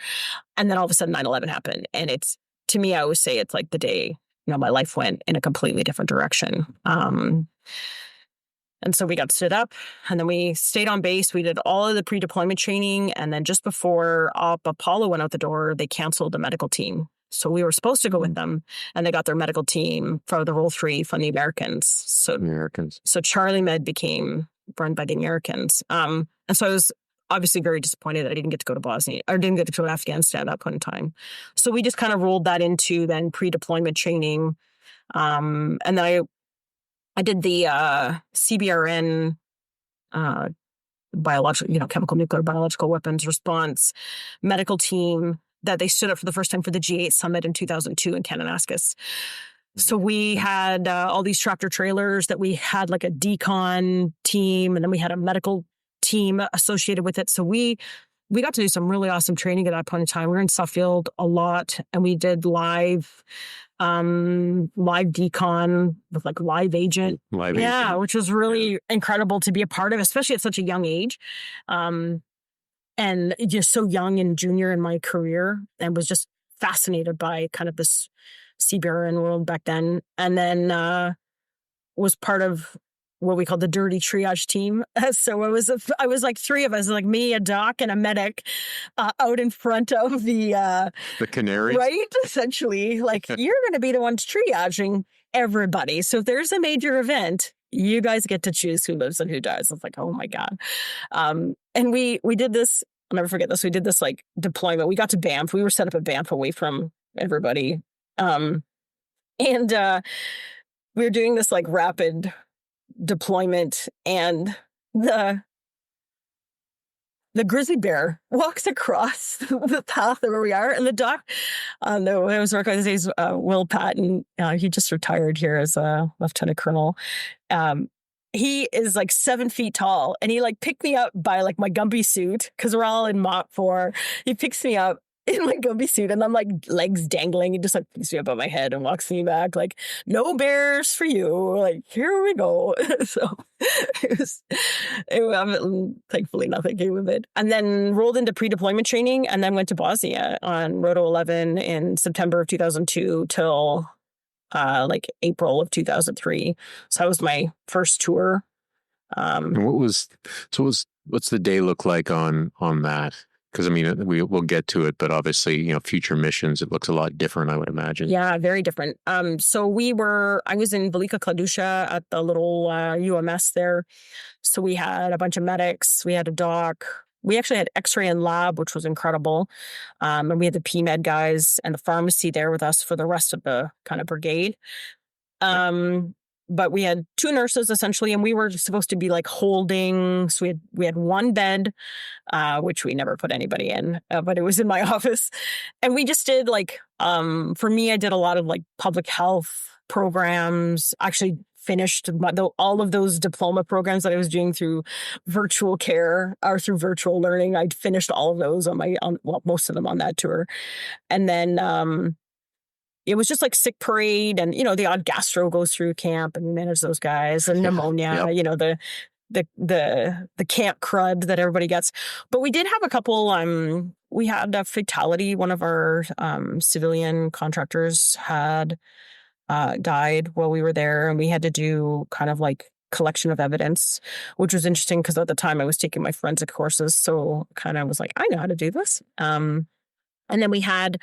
And then all of a sudden 9/11 happened. And to me, I always say it's like the day, my life went in a completely different direction. And so we got stood up and then we stayed on base. We did all of the pre-deployment training. And then just before Apollo went out the door, they canceled the medical team. So we were supposed to go with them and they got their medical team for the Roll 3 from the Americans. So Charlie Med became run by the Americans. And so I was obviously very disappointed that I didn't get to go to Bosnia or didn't get to go to Afghanistan at that point in time. So we just kind of rolled that into then pre-deployment training. And then I did the CBRN biological, chemical, nuclear, biological weapons response medical team that they stood up for the first time for the G8 summit in 2002 in Kananaskis. So we had all these tractor trailers that we had like a decon team, and then we had a medical team associated with it. So we got to do some really awesome training at that point in time. We were in Suffield a lot, and we did live decon with like live agent. Which was really incredible to be a part of, especially at such a young age. And just so young and junior in my career, and was just fascinated by kind of this CBRN world back then. And then was part of what we call the dirty triage team. So I was like three of us, like me, a doc, and a medic, out in front of the Canaries, right? Essentially, like you're going to be the ones triaging everybody. So if there's a major event, you guys get to choose who lives and who dies. It's like, oh my god. And we did this. I'll never forget this. We did this like deployment. We got to Banff. We were set up at Banff away from everybody. And we were doing this like rapid deployment, and the grizzly bear walks across the path where we are, and the doc, I was working with his Will Patton. He just retired here as a lieutenant colonel. He is like 7 feet tall, and he like picked me up by like my Gumby suit because we're all in Mach 4. He picks me up in my Gumby suit, and I'm like legs dangling. He just like picks me up on my head and walks me back like, no bears for you. Like, here we go. So thankfully nothing came of it. And then rolled into pre-deployment training, and then went to Bosnia on Roto 11 in September of 2002 till like April of 2003. So that was my first tour. And what's the day look like on that? Because I mean, we'll get to it, but obviously, future missions, it looks a lot different, I would imagine. Yeah, very different. So I was in Velika Kladuša at the little UMS there. So we had a bunch of medics, we had a doc, we actually had X-ray and lab, which was incredible. And we had the PMed guys and the pharmacy there with us for the rest of the kind of brigade. But we had 2 nurses essentially, and we were supposed to be like holding. So we had 1 bed, which we never put anybody in, but it was in my office. And we just did like, for me, I did a lot of like public health programs. Actually finished all of those diploma programs that I was doing through virtual care or through virtual learning. I'd finished all of those most of them on that tour. And then, it was just like sick parade, and the odd gastro goes through camp, and we manage those guys, and pneumonia. Yep. The camp crud that everybody gets. But we did have a couple. We had a fatality. One of our civilian contractors had died while we were there, and we had to do kind of like collection of evidence, which was interesting because at the time I was taking my forensic courses, so kind of was like, I know how to do this. And then we had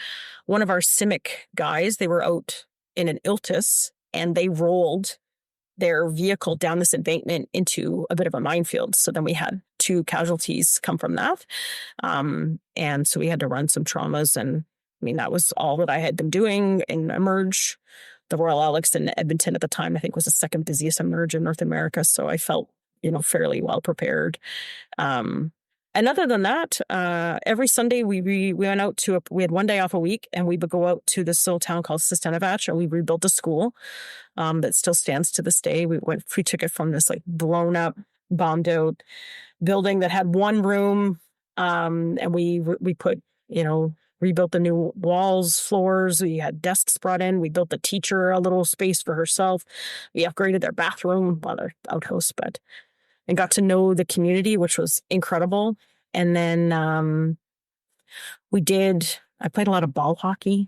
one of our CIMIC guys. They were out in an ILTIS, and they rolled their vehicle down this embankment into a bit of a minefield. So then we had 2 casualties come from that. And so we had to run some traumas. And I mean, that was all that I had been doing in Emerge. The Royal Alex in Edmonton at the time, I think, was the second busiest Emerge in North America. So I felt, fairly well prepared. And other than that, every Sunday we went out we had 1 day off a week, and we would go out to this little town called Sistenovac, and we rebuilt a school that still stands to this day. We took it from this like blown up, bombed out building that had 1 room, and we put, rebuilt the new walls, floors. We had desks brought in. We built the teacher a little space for herself. We upgraded their bathroom, their outhouse, and got to know the community, which was incredible. And then I played a lot of ball hockey.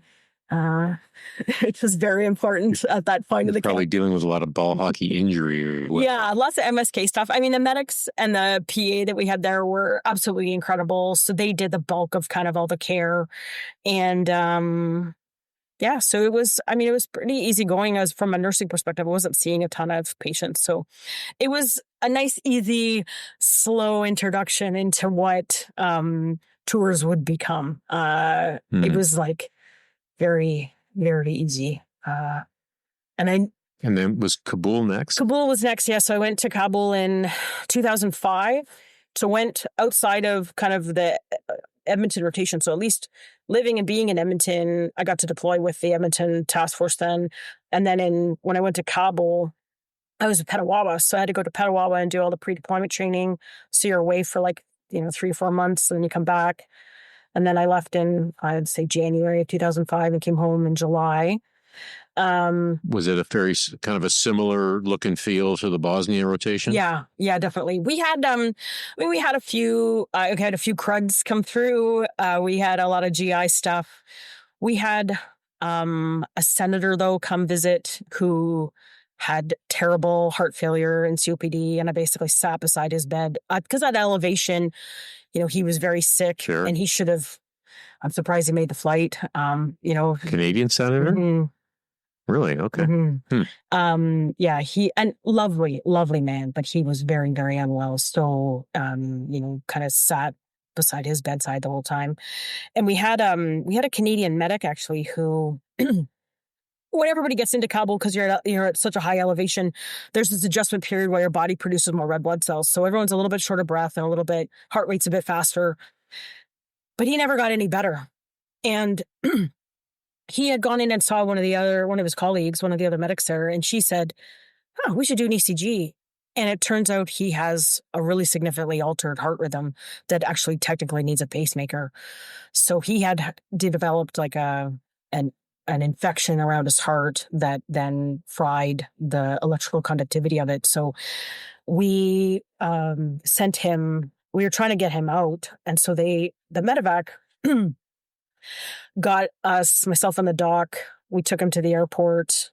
It was very important at that point of the probably dealing with a lot of ball hockey injury. Yeah, lots of MSK stuff. I mean, the medics and the PA that we had there were absolutely incredible. So they did the bulk of kind of all the care. And yeah, so it was pretty easy going as from a nursing perspective. I wasn't seeing a ton of patients. So it was a nice, easy, slow introduction into what tours would become. It was like very, very easy. And then was Kabul next? Kabul was next, yeah. So I went to Kabul in 2005. So went outside of kind of the Edmonton rotation. So at least living and being in Edmonton, I got to deploy with the Edmonton task force then. And then when I went to Kabul, I was at Petawawa. So I had to go to Petawawa and do all the pre-deployment training. So you're away for 3 or 4 months, and then you come back. And then I left in, I'd say, January of 2005 and came home in July. Was it a very kind of a similar look and feel to the Bosnia rotation? Yeah, definitely. We had, we had a few cruds come through. We had a lot of GI stuff. We had a senator though come visit who had terrible heart failure and COPD, and I basically sat beside his bed because at elevation, he was very sick, Sure. and he should have. I'm surprised he made the flight. Canadian senator. Mm-hmm. Really? Okay. Mm-hmm. Yeah, he and lovely man, but he was very, very unwell. So, kind of sat beside his bedside the whole time. And we had a Canadian medic actually who. When everybody gets into Kabul, because you're at such a high elevation, there's this adjustment period where your body produces more red blood cells. So everyone's a little bit short of breath and a little bit heart rate's a bit faster. But he never got any better. And he had gone in and saw one of his colleagues, one of the other medics there, and she said, "Oh, we should do an ECG." And it turns out he has a really significantly altered heart rhythm that actually technically needs a pacemaker. So he had developed like an infection around his heart that then fried the electrical conductivity of it. So we sent him. We were trying to get him out, and so the medevac got us, myself and the doc. We took him to the airport.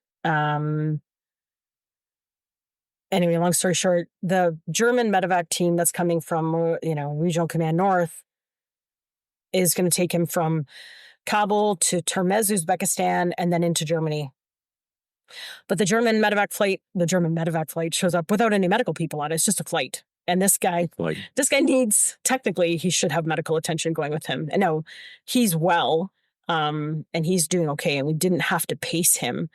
Anyway, long story short, the German medevac team that's coming from Regional Command North is going to take him from Kabul to Termez, Uzbekistan, and then into Germany. But the German medevac flight shows up without any medical people on it. It's just a flight. And this guy needs, technically, he should have medical attention going with him. And no, he's well, and he's doing okay. And we didn't have to pace him.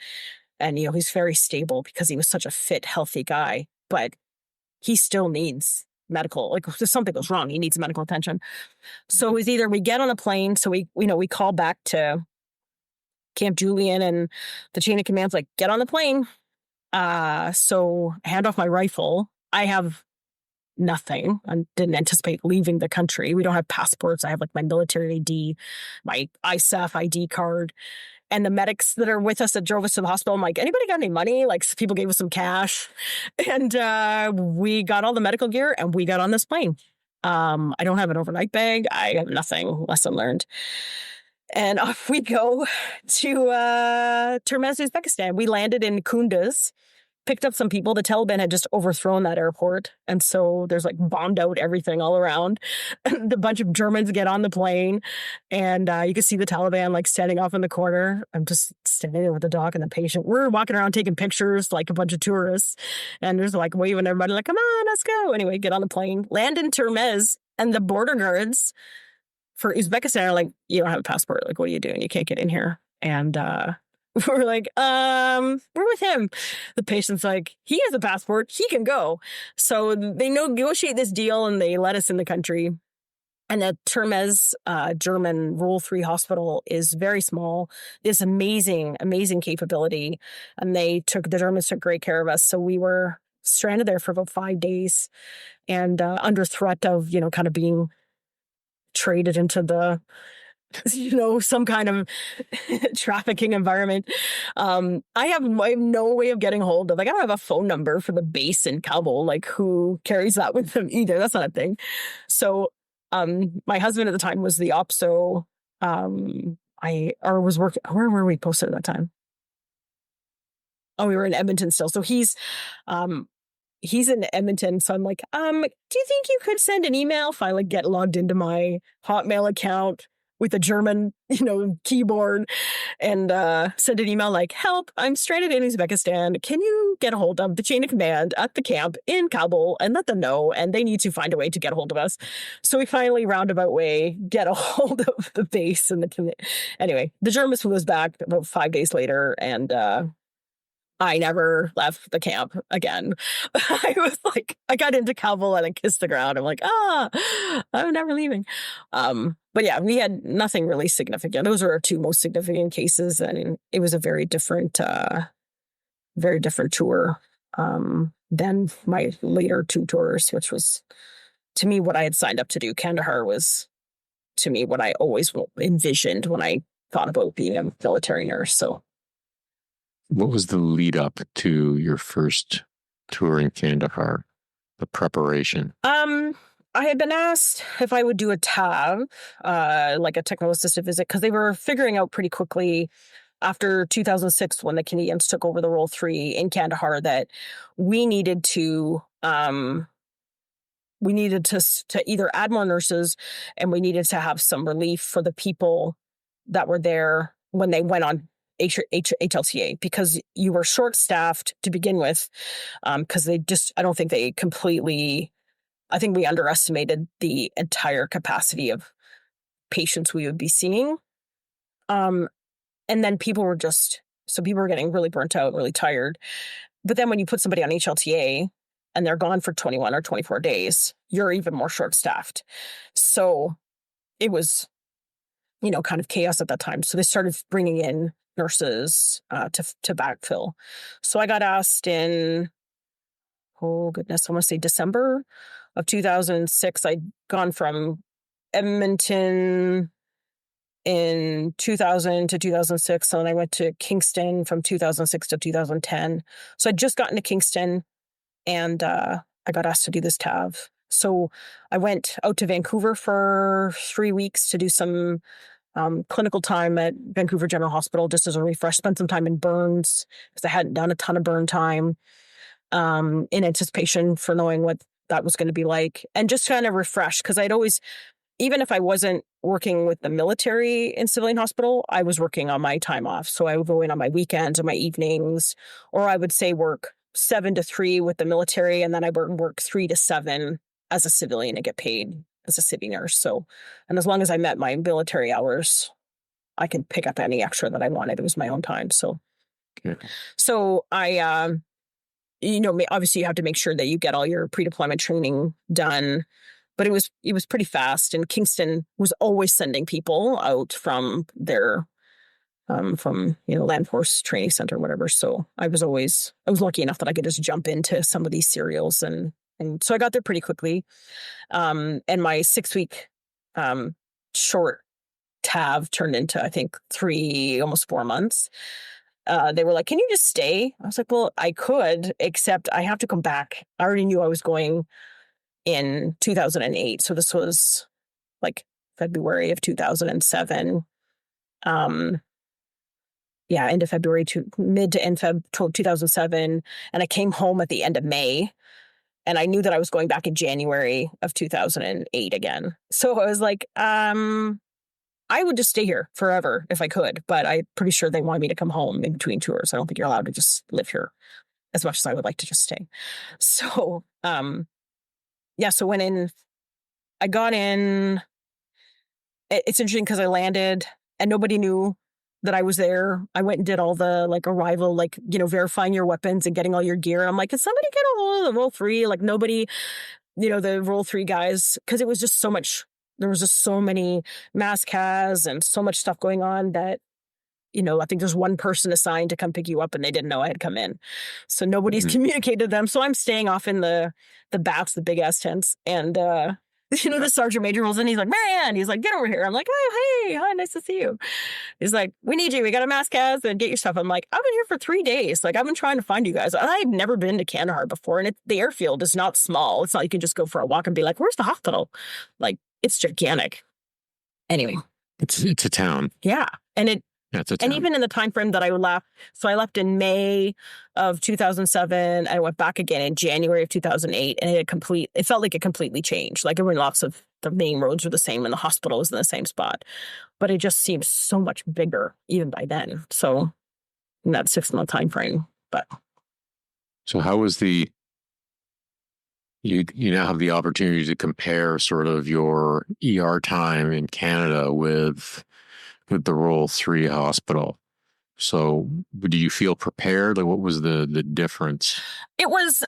And, he's very stable because he was such a fit, healthy guy. But he still needs medical, like if something goes wrong, he needs medical attention. So it's either we get on a plane, so we call back to Camp Julian, and the chain of command's like, get on the plane. So hand off my rifle. I have nothing. I didn't anticipate leaving the country. We don't have passports. I have like my military ID, my ISAF ID card. And the medics that are with us that drove us to the hospital, I'm like, anybody got any money? Like, people gave us some cash. And we got all the medical gear and we got on this plane. I don't have an overnight bag. I have nothing. Lesson learned. And off we go to Termez, Uzbekistan. We landed in Kunduz, picked up some people. The Taliban had just overthrown that airport. And so there's like bombed out everything all around. The bunch of Germans get on the plane, and you can see the Taliban like standing off in the corner. I'm just standing there with the doc and the patient. We're walking around taking pictures like a bunch of tourists. And there's like waving everybody like, come on, let's go. Anyway, get on the plane, land in Termez, and the border guards for Uzbekistan are like, you don't have a passport. Like, what are you doing? You can't get in here. And we're like, we're with him. The patient's like, he has a passport. He can go. So they negotiate this deal and they let us in the country. And the Termez German Rule 3 hospital is very small. This amazing, amazing capability. And the Germans took great care of us. So we were stranded there for about 5 days and under threat of, kind of being traded into the some kind of trafficking environment. I have no way of getting hold of, I don't have a phone number for the base in Kabul, like who carries that with them either. That's not a thing. So my husband at the time was the OPSO. Was working, where were we posted at that time? Oh, we were in Edmonton still. So he's in Edmonton. So I'm like, do you think you could send an email if I like get logged into my Hotmail account with a German, keyboard, and send an email like, help, I'm stranded in Uzbekistan. Can you get a hold of the chain of command at the camp in Kabul and let them know? And they need to find a way to get a hold of us. So we finally roundabout way get a hold of the base and anyway, the Germans flew us back about 5 days later, and I never left the camp again. I was like, I got into Kabul and I kissed the ground. I'm like, I'm never leaving. But yeah, we had nothing really significant. Those are our two most significant cases. And it was a very different tour than my later two tours, which was, to me, what I had signed up to do. Kandahar was, to me, what I always envisioned when I thought about being a military nurse. So. What was the lead up to your first tour in Kandahar, the preparation? I had been asked if I would do a TAV, like a technical assisted visit, because they were figuring out pretty quickly after 2006, when the Canadians took over the Role 3 in Kandahar, that we needed to either add more nurses, and we needed to have some relief for the people that were there when they went on HLTA, because you were short-staffed to begin with, because I think we underestimated the entire capacity of patients we would be seeing. And then people were getting really burnt out, really tired. But then when you put somebody on HLTA and they're gone for 21 or 24 days, you're even more short-staffed. So it was, kind of chaos at that time. So they started bringing in nurses to backfill. So I got asked in, I want to say December of 2006. I'd gone from Edmonton in 2000 to 2006, and then I went to Kingston from 2006 to 2010. So I'd just gotten to Kingston, and I got asked to do this TAV. So I went out to Vancouver for 3 weeks to do some clinical time at Vancouver General Hospital, just as a refresh. Spent some time in burns, because I hadn't done a ton of burn time, in anticipation for knowing what that was going to be like, and just kind of refresh, because I'd always, even if I wasn't working with the military in civilian hospital, I was working on my time off. So I would go in on my weekends or my evenings, or I would say work 7 to 3 with the military, and then I would work 3 to 7 as a civilian and get paid as a city nurse. So, and as long as I met my military hours, I could pick up any extra that I wanted. It was my own time. So, So I, obviously you have to make sure that you get all your pre-deployment training done, but it was pretty fast. And Kingston was always sending people out from their, Land Force Training Center, or whatever. So I was lucky enough that I could just jump into some of these serials, and so I got there pretty quickly. And my 6-week short TAV turned into, I think, 3, almost 4 months. They were like, "Can you just stay?" I was like, "Well, I could, except I have to come back." I already knew I was going in 2008. So this was like February of 2007. Into February to mid to end Feb 2007. And I came home at the end of May. And I knew that I was going back in January of 2008 again. So I was like, I would just stay here forever if I could. But I'm pretty sure they wanted me to come home in between tours. I don't think you're allowed to just live here as much as I would like to just stay. So, so went in, I got in. It's interesting because I landed and nobody knew that I was there. I went and did all the arrival, verifying your weapons and getting all your gear. And I'm like, can somebody get a hold of the Role 3? Like nobody, the Role 3 guys, because it was just so much, there was just so many mass cas and so much stuff going on that, I think there's one person assigned to come pick you up and they didn't know I had come in. So nobody's communicated to them. So I'm staying off in the backs, the big ass tents. And, the sergeant major rolls in. He's like, "Marianne," he's like, "Get over here." I'm like, "Oh, hey, hi, nice to see you." He's like, "We need you. We got a mass cas and get your stuff." I'm like, "I've been here for 3 days. Like, I've been trying to find you guys." And I've never been to Kandahar before. And the airfield is not small. It's not you can just go for a walk and be like, "Where's the hospital?" Like, it's gigantic. Anyway. It's a town. Yeah. And it's a town. And even in the time frame that I left, so I left in May of 2007. I went back again in January of 2008, and it felt like it completely changed. Like, lots of the main roads were the same, and the hospital was in the same spot, but it just seems so much bigger even by then. So in that 6-month time frame, but so how was you now have the opportunity to compare sort of your ER time in Canada with the Role 3 hospital. So do you feel prepared? Like, what was the difference? It was,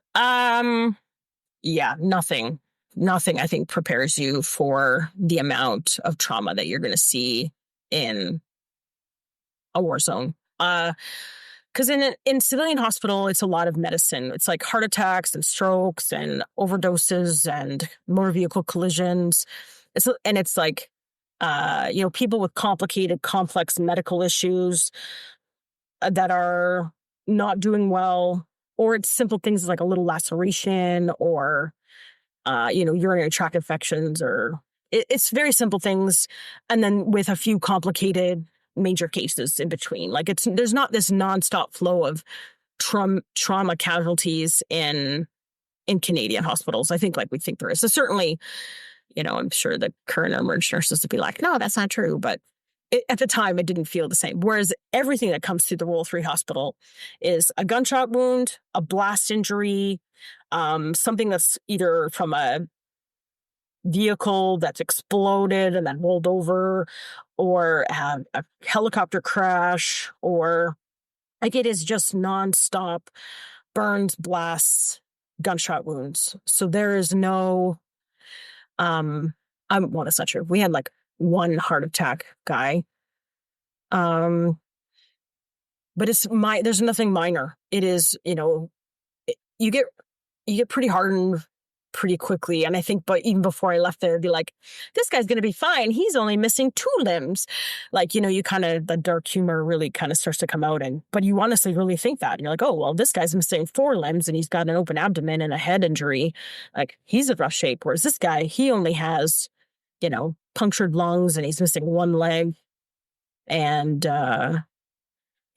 nothing. Nothing, I think, prepares you for the amount of trauma that you're going to see in a war zone. Because in civilian hospital, it's a lot of medicine. It's like heart attacks and strokes and overdoses and motor vehicle collisions. It's like, people with complicated, complex medical issues that are not doing well, or it's simple things like a little laceration or, urinary tract infections, or it's very simple things. And then with a few complicated major cases in between. Like there's not this nonstop flow of trauma casualties in Canadian hospitals. I think like we think there is. So certainly, I'm sure the current emergency nurses would be like, no, that's not true. But at the time, it didn't feel the same. Whereas everything that comes through the Royal 3 Hospital is a gunshot wound, a blast injury, something that's either from a vehicle that's exploded and then rolled over, or a helicopter crash, or like it is just nonstop burns, blasts, gunshot wounds. So there is no, well, that's not true. We had like one heart attack guy. But there's nothing minor. It is, you get pretty hardened pretty quickly. And I think, but even before I left there, it'd be like, this guy's going to be fine. He's only missing 2 limbs. Like, you kind of, the dark humor really kind of starts to come out. But you honestly really think that. And you're like, oh, well, this guy's missing 4 limbs and he's got an open abdomen and a head injury. Like, he's in rough shape. Whereas this guy, he only has, punctured lungs and he's missing 1 leg. And,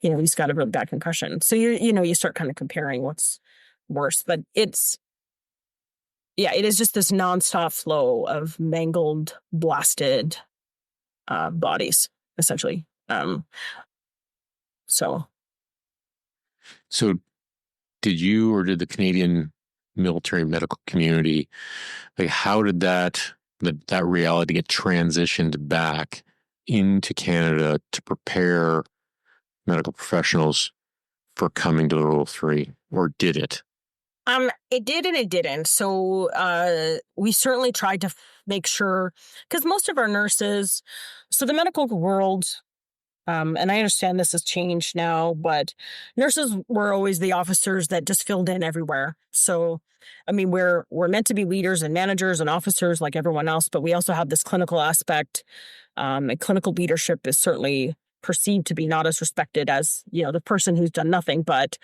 he's got a really bad concussion. So, you start kind of comparing what's worse. But it is just this nonstop flow of mangled, blasted bodies, essentially. So did you or did the Canadian military medical community, like, how did that reality get transitioned back into Canada to prepare medical professionals for coming to the Royal 3, or did it? It did and it didn't. So we certainly tried to make sure, because most of our nurses, so the medical world, and I understand this has changed now, but nurses were always the officers that just filled in everywhere. So, I mean, we're meant to be leaders and managers and officers like everyone else, but we also have this clinical aspect, and clinical leadership is certainly perceived to be not as respected as, the person who's done nothing but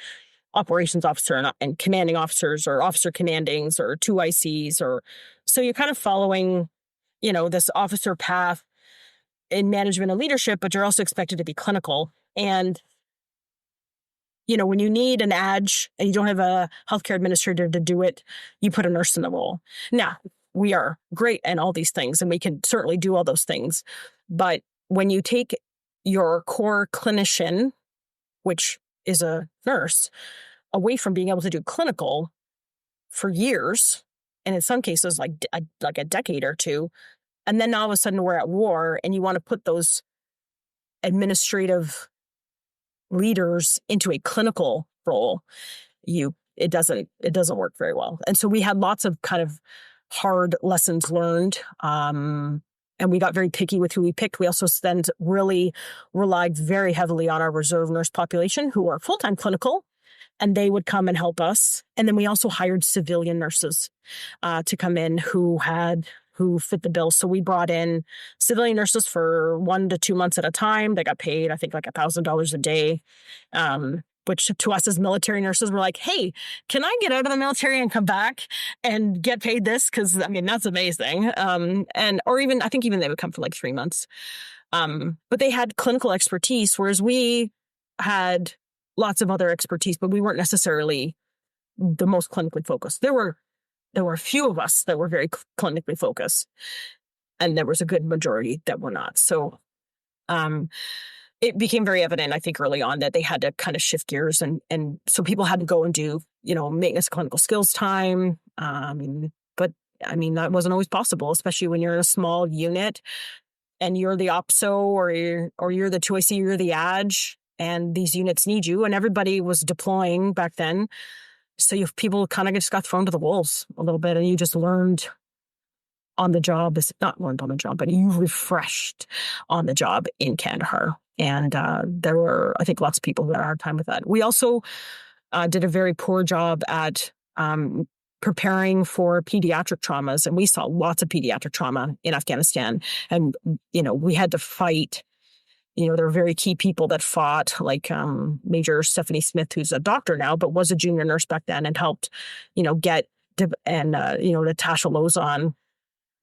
operations officer and commanding officers or officer commandings or 2 ICs, or so you're kind of following, this officer path in management and leadership, but you're also expected to be clinical. And, when you need an ADGE and you don't have a healthcare administrator to do it, you put a nurse in the role. Now, we are great at all these things and we can certainly do all those things. But when you take your core clinician, which is a nurse, away from being able to do clinical for years, and in some cases like a decade or 2, and then all of a sudden we're at war, and you want to put those administrative leaders into a clinical role, it doesn't work very well. And so we had lots of kind of hard lessons learned, and we got very picky with who we picked. We also then really relied very heavily on our reserve nurse population, who are full-time clinical, and they would come and help us. And then we also hired civilian nurses to come in who fit the bill. So we brought in civilian nurses for 1 to 2 months at a time. They got paid, I think, like $1,000 a day, which to us as military nurses, we're like, hey, can I get out of the military and come back and get paid this? Because, I mean, that's amazing. Or even, I think even they would come for like 3 months. But they had clinical expertise, whereas we had lots of other expertise, but we weren't necessarily the most clinically focused. There were a few of us that were very clinically focused, and there was a good majority that were not. So it became very evident, I think, early on that they had to kind of shift gears. And so people had to go and do, maintenance clinical skills time. But I mean, that wasn't always possible, especially when you're in a small unit and you're the OPSO or you're the 2IC, you're the ADGE, and these units need you. And everybody was deploying back then. So people kind of just got thrown to the wolves a little bit, and you just learned on the job. It's not learned on the job, but you refreshed on the job in Kandahar. And there were, I think, lots of people who had a hard time with that. We also did a very poor job at preparing for pediatric traumas. And we saw lots of pediatric trauma in Afghanistan. And, we had to fight. There were very key people that fought, like Major Stephanie Smith, who's a doctor now, but was a junior nurse back then, and helped, get, Natasha Lozon,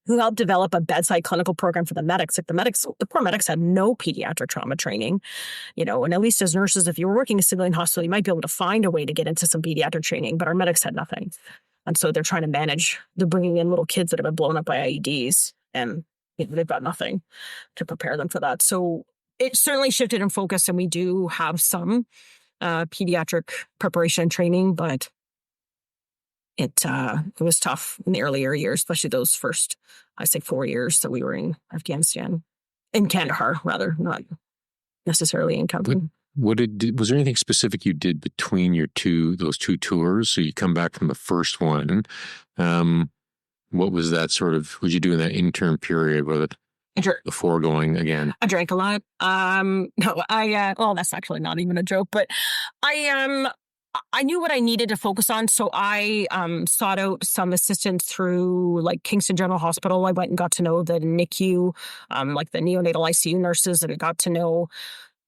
who helped develop a bedside clinical program for the medics. Like the poor medics had no pediatric trauma training, and at least as nurses, if you were working in a civilian hospital, you might be able to find a way to get into some pediatric training, but our medics had nothing. And so they're trying to manage, they're bringing in little kids that have been blown up by IEDs, and they've got nothing to prepare them for that. So it certainly shifted in focus, and we do have some pediatric preparation training, but it was tough in the earlier years, especially those first, I say 4 years that we were in Afghanistan, in Kandahar, rather, not necessarily in Kabul. Was there anything specific you did between those two tours? So you come back from the first one. What was that sort of, what did you do in that interim period with it before going again? I drank a lot. Well, that's actually not even a joke, but I knew what I needed to focus on. So I sought out some assistance through like Kingston General Hospital. I went and got to know the NICU, like the neonatal ICU nurses, and got to know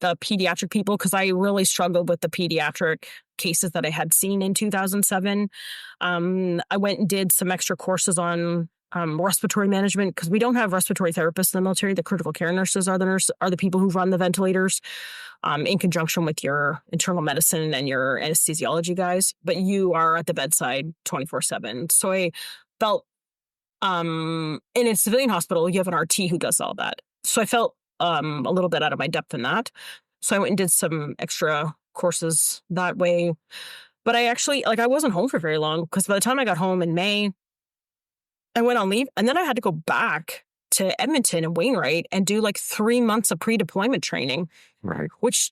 the pediatric people, because I really struggled with the pediatric cases that I had seen in 2007. I went and did some extra courses on respiratory management, because we don't have respiratory therapists in the military. The critical care nurses are the people who run the ventilators, in conjunction with your internal medicine and your anesthesiology guys. But you are at the bedside 24/7. So I felt, in a civilian hospital, you have an RT who does all that. So I felt a little bit out of my depth in that. So I went and did some extra courses that way. But I actually, I wasn't home for very long, because by the time I got home in May, I went on leave, and then I had to go back to Edmonton and Wainwright and do 3 months of pre-deployment training, right? Which,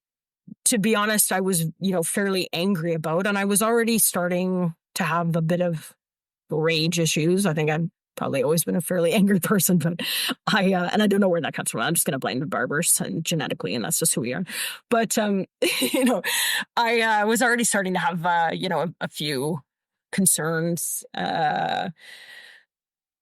to be honest, I was, fairly angry about. And I was already starting to have a bit of rage issues. I think I've probably always been a fairly angry person, but and I don't know where that comes from. I'm just going to blame the Barbers and genetically, and that's just who we are. But, I was already starting to have, a few concerns,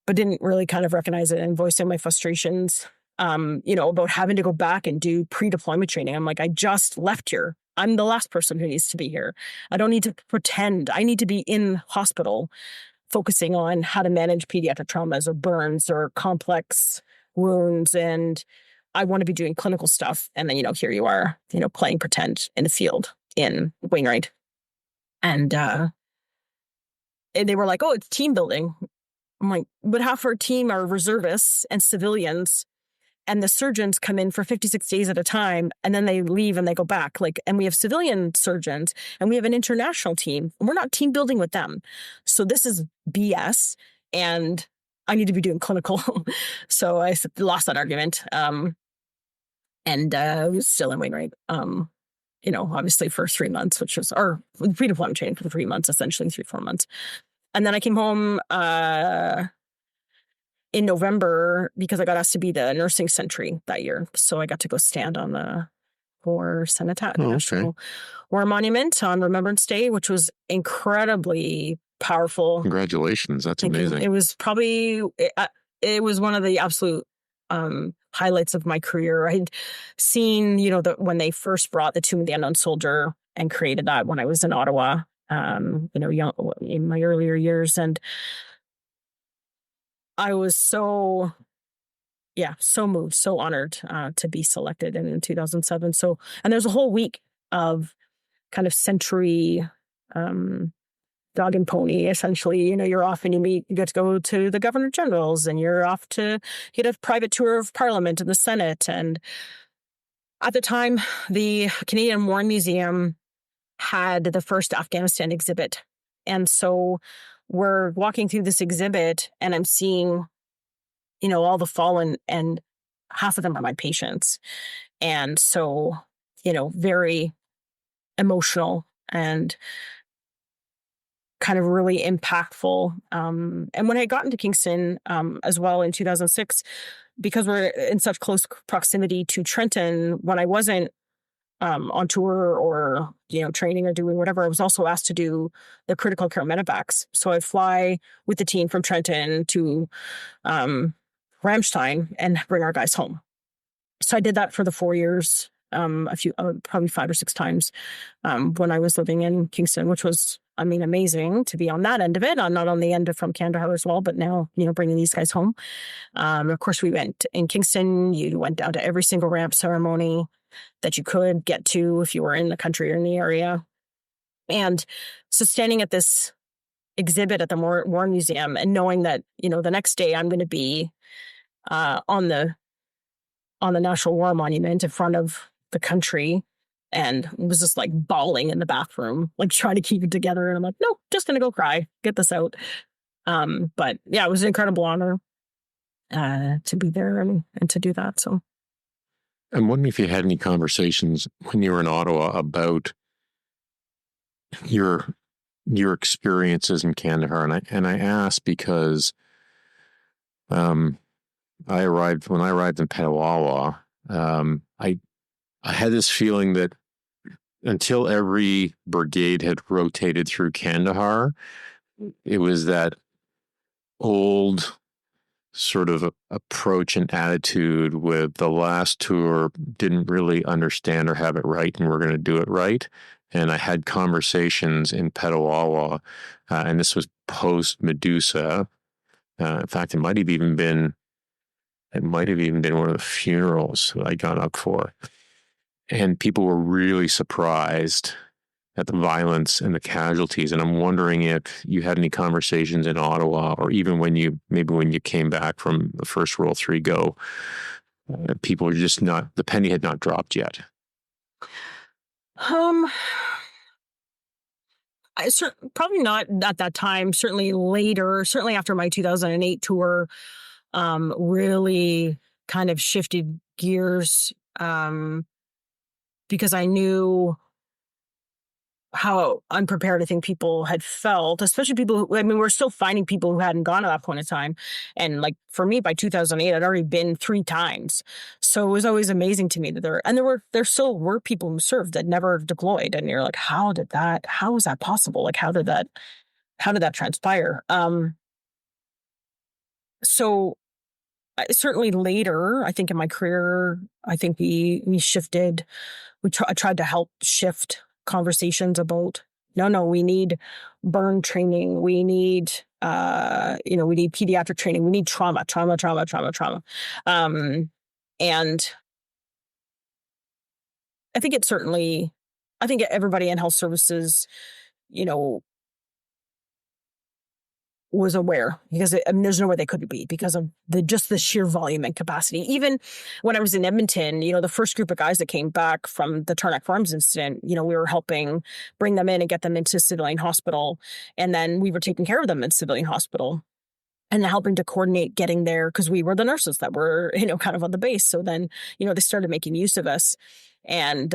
but didn't really kind of recognize it and voicing my frustrations, about having to go back and do pre-deployment training. I'm like, I just left here. I'm the last person who needs to be here. I don't need to pretend. I need to be in hospital focusing on how to manage pediatric traumas or burns or complex wounds. And I want to be doing clinical stuff. And then, here you are, playing pretend in the field in Wainwright. And they were like, oh, it's team building. I'm like, but half our team are reservists and civilians, and the surgeons come in for 56 days at a time, and then they leave and they go back. And we have civilian surgeons, and we have an international team, and we're not team building with them. So this is BS, and I need to be doing clinical. So I lost that argument. And I was still in Wainwright, obviously for 3 months, or pre-deployment training for 3 months, essentially 3-4 months. And then I came home in November, because I got asked to be the nursing sentry that year. So I got to go stand on the War Cenotaph National War Monument on Remembrance Day, which was incredibly powerful. Congratulations. That's amazing. It was probably, it was one of the absolute highlights of my career. I'd seen, when they first brought the Tomb of the Unknown Soldier and created that when I was in Ottawa, young, in my earlier years. And I was so moved, so honored to be selected in 2007. So, and there's a whole week of kind of sentry, dog and pony, essentially. You're off and you get to go to the Governor General's, and you're off to get a private tour of Parliament and the Senate. And at the time, the Canadian War Museum had the first Afghanistan exhibit. And so we're walking through this exhibit, and I'm seeing, all the fallen, and half of them are my patients. And so, very emotional and kind of really impactful. And when I got into Kingston as well in 2006, because we're in such close proximity to Trenton, when I wasn't on tour or, training or doing whatever, I was also asked to do the critical care medevacs. So I'd fly with the team from Trenton to Ramstein and bring our guys home. So I did that for the 4 years, probably 5 or 6 times when I was living in Kingston, which was amazing to be on that end of it. I'm not on the end of from Kandahar as well, but now, bringing these guys home. Of course, we went in Kingston. You went down to every single ramp ceremony that you could get to if you were in the country or in the area. And so standing at this exhibit at the War Museum and knowing that, the next day I'm going to be on the National War Monument in front of the country, and was just like bawling in the bathroom, like trying to keep it together. And I'm like, no, just going to go cry, get this out. But yeah, it was an incredible honor to be there and to do that. So I'm wondering if you had any conversations when you were in Ottawa about your experiences in Kandahar, and I ask because when I arrived in Petawawa, I had this feeling that until every brigade had rotated through Kandahar, it was that old sort of approach and attitude with the last tour didn't really understand or have it right, and we're going to do it right. And I had conversations in Petawawa, and this was post Medusa. In fact, it might have even been one of the funerals I got up for. And people were really surprised at the violence and the casualties. And I'm wondering if you had any conversations in Ottawa, or even when you came back from the first World 3 go, people were just the penny had not dropped yet. Probably not at that time. Certainly later, certainly after my 2008 tour, really kind of shifted gears, because I knew how unprepared I think people had felt, especially people who, we're still finding people who hadn't gone at that point in time. And like for me, by 2008, I'd already been 3 times. So it was always amazing to me that there still were people who served that never deployed. And you're like, how was that possible? Like, how did that transpire? So certainly later, I think in my career, I think we shifted. I tried to help shift conversations about, no, we need burn training. We need, we need pediatric training. We need trauma. And I think everybody in health services, was aware, because there's no way they couldn't be, because of the sheer volume and capacity. Even when I was in Edmonton, the first group of guys that came back from the Tarnack Farms incident, we were helping bring them in and get them into civilian hospital. And then we were taking care of them in civilian hospital and helping to coordinate getting there, because we were the nurses that were, kind of on the base. So then, they started making use of us and,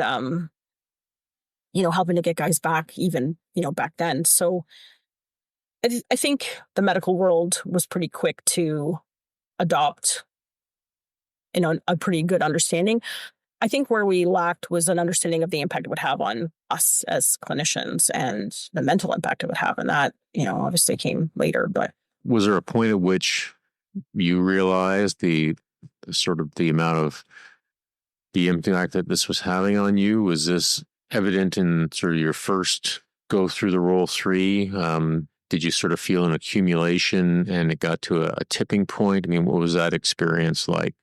helping to get guys back even, back then. So I think the medical world was pretty quick to adopt, a pretty good understanding. I think where we lacked was an understanding of the impact it would have on us as clinicians and the mental impact it would have. And that, obviously came later. But was there a point at which you realized the amount of the impact that this was having on you? Was this evident in sort of your first go through the Roll 3? Did you sort of feel an accumulation and it got to a tipping point? I mean, what was that experience like?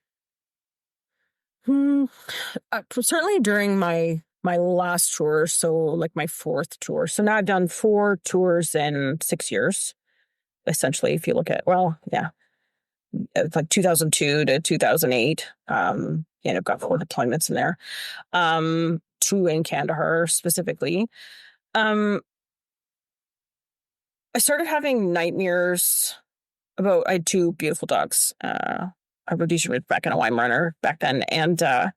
Certainly during my last tour, so like my 4th tour. So now I've done 4 tours in 6 years, essentially, if you look at, it's like 2002 to 2008. And I've got 4 deployments in there, 2 in Kandahar specifically. I started having nightmares about, I had 2 beautiful dogs, a Rhodesian Ridgeback and a Weimaraner back then. And I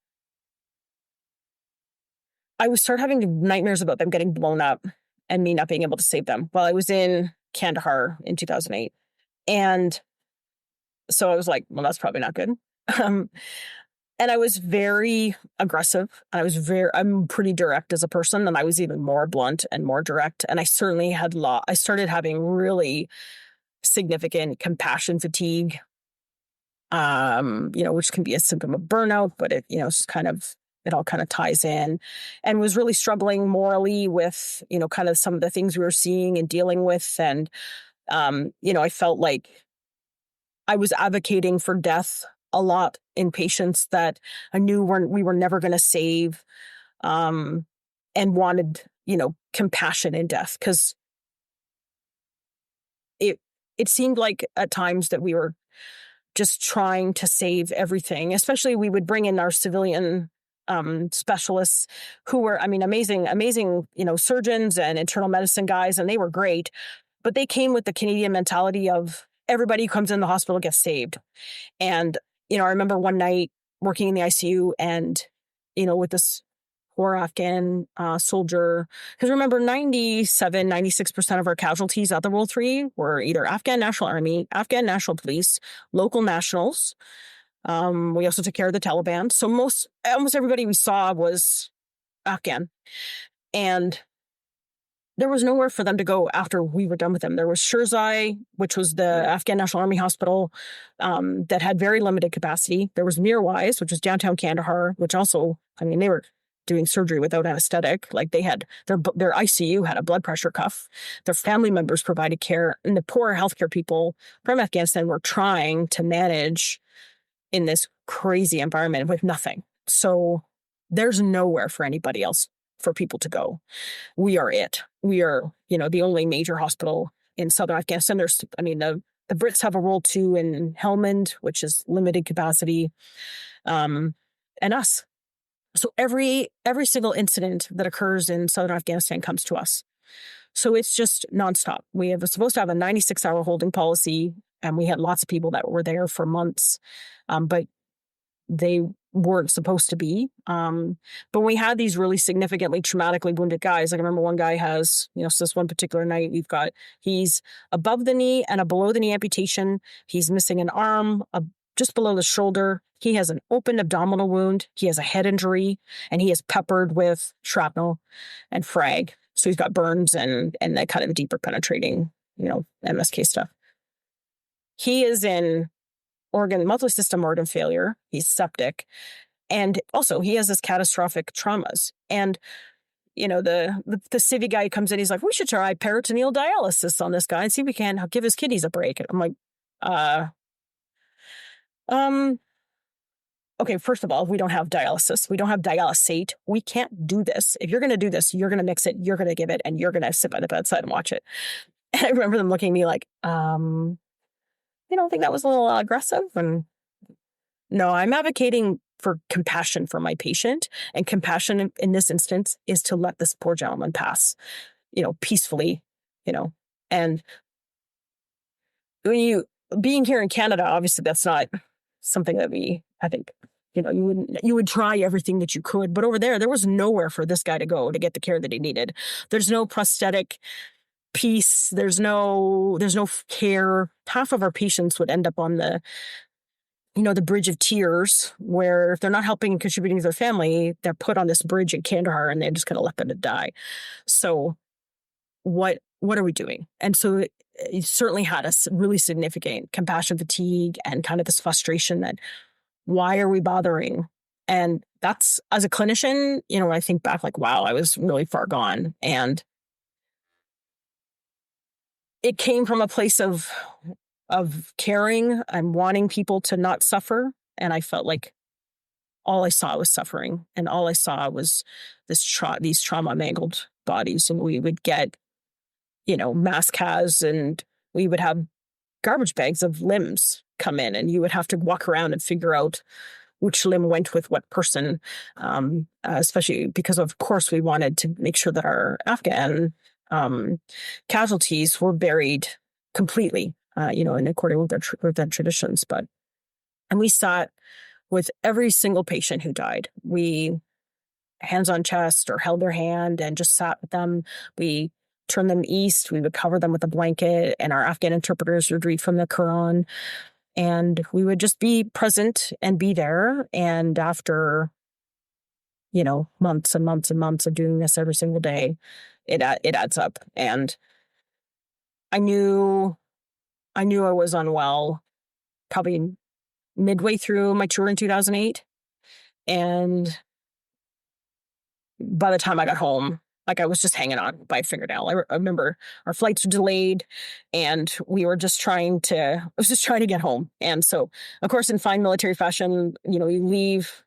would start having nightmares about them getting blown up and me not being able to save them while I was in Kandahar in 2008. And so I was like, well, that's probably not good. And I was very aggressive. I'm pretty direct as a person, and I was even more blunt and more direct. And I certainly I started having really significant compassion fatigue, which can be a symptom of burnout, but it's kind of kind of ties in, and was really struggling morally with, kind of some of the things we were seeing and dealing with. And, I felt like I was advocating for death a lot in patients that I knew we were never going to save, and wanted, compassion in death, because it seemed like at times that we were just trying to save everything. Especially, we would bring in our civilian specialists who were, amazing, surgeons and internal medicine guys, and they were great. But they came with the Canadian mentality of everybody who comes in the hospital gets saved. And, I remember one night working in the ICU and, with this poor Afghan soldier, because remember, 96% of our casualties at the World 3 were either Afghan National Army, Afghan National Police, local nationals. We also took care of the Taliban. So almost everybody we saw was Afghan. And there was nowhere for them to go after we were done with them. There was Shirzai, which was the Afghan National Army hospital that had very limited capacity. There was Mirwais, which was downtown Kandahar, which also, they were doing surgery without anesthetic. Like, they had their ICU had a blood pressure cuff. Their family members provided care, and the poor healthcare people from Afghanistan were trying to manage in this crazy environment with nothing. So there's nowhere for anybody else for people to go. We are it. We are, the only major hospital in southern Afghanistan. The Brits have a role too in Helmand, which is limited capacity, and us. So every single incident that occurs in southern Afghanistan comes to us. So it's just nonstop. We were supposed to have a 96-hour holding policy, and we had lots of people that were there for months, but they weren't supposed to be. But we had these really significantly traumatically wounded guys. Like, I remember one guy has, so this one particular night, he's above the knee and a below the knee amputation. He's missing an arm just below the shoulder. He has an open abdominal wound. He has a head injury, and he is peppered with shrapnel and frag. So he's got burns and that kind of deeper penetrating, MSK stuff. He is in multi-system organ failure. He's septic. And also he has this catastrophic traumas. And, the civvy guy comes in, he's like, we should try peritoneal dialysis on this guy and see if we can give his kidneys a break. And I'm like, okay, first of all, we don't have dialysis. We don't have dialysate. We can't do this. If you're going to do this, you're going to mix it, you're going to give it, and you're going to sit by the bedside and watch it. And I remember them looking at me like, you don't think that was a little aggressive? And no, I'm advocating for compassion for my patient. And compassion in this instance is to let this poor gentleman pass, peacefully, and being here in Canada, obviously that's not something that I think, you would try everything that you could, but over there was nowhere for this guy to go to get the care that he needed. There's no prosthetic piece. There's no care. Half of our patients would end up on the bridge of tears, where if they're not helping and contributing to their family, they're put on this bridge in Kandahar and they're just going to let them to die. So what are we doing? And so it certainly had a really significant compassion fatigue and kind of this frustration that, why are we bothering? And that's, as a clinician, when I think back, like, wow, I was really far gone. And it came from a place of caring and wanting people to not suffer. And I felt like all I saw was suffering, and all I saw was these trauma mangled bodies. And we would get, mass cas, and we would have garbage bags of limbs come in, and you would have to walk around and figure out which limb went with what person, especially because, of course, we wanted to make sure that our Afghan casualties were buried completely, in accordance with their traditions. And we sat with every single patient who died. We hands on chest or held their hand and just sat with them. We turned them east. We would cover them with a blanket, and our Afghan interpreters would read from the Quran. And we would just be present and be there. And after, months and months and months of doing this every single day, it adds up. And I knew I was unwell probably midway through my tour in 2008. And by the time I got home, like I was just hanging on by a fingernail. I remember our flights were delayed and we were just I was just trying to get home. And so, of course, in fine military fashion, you leave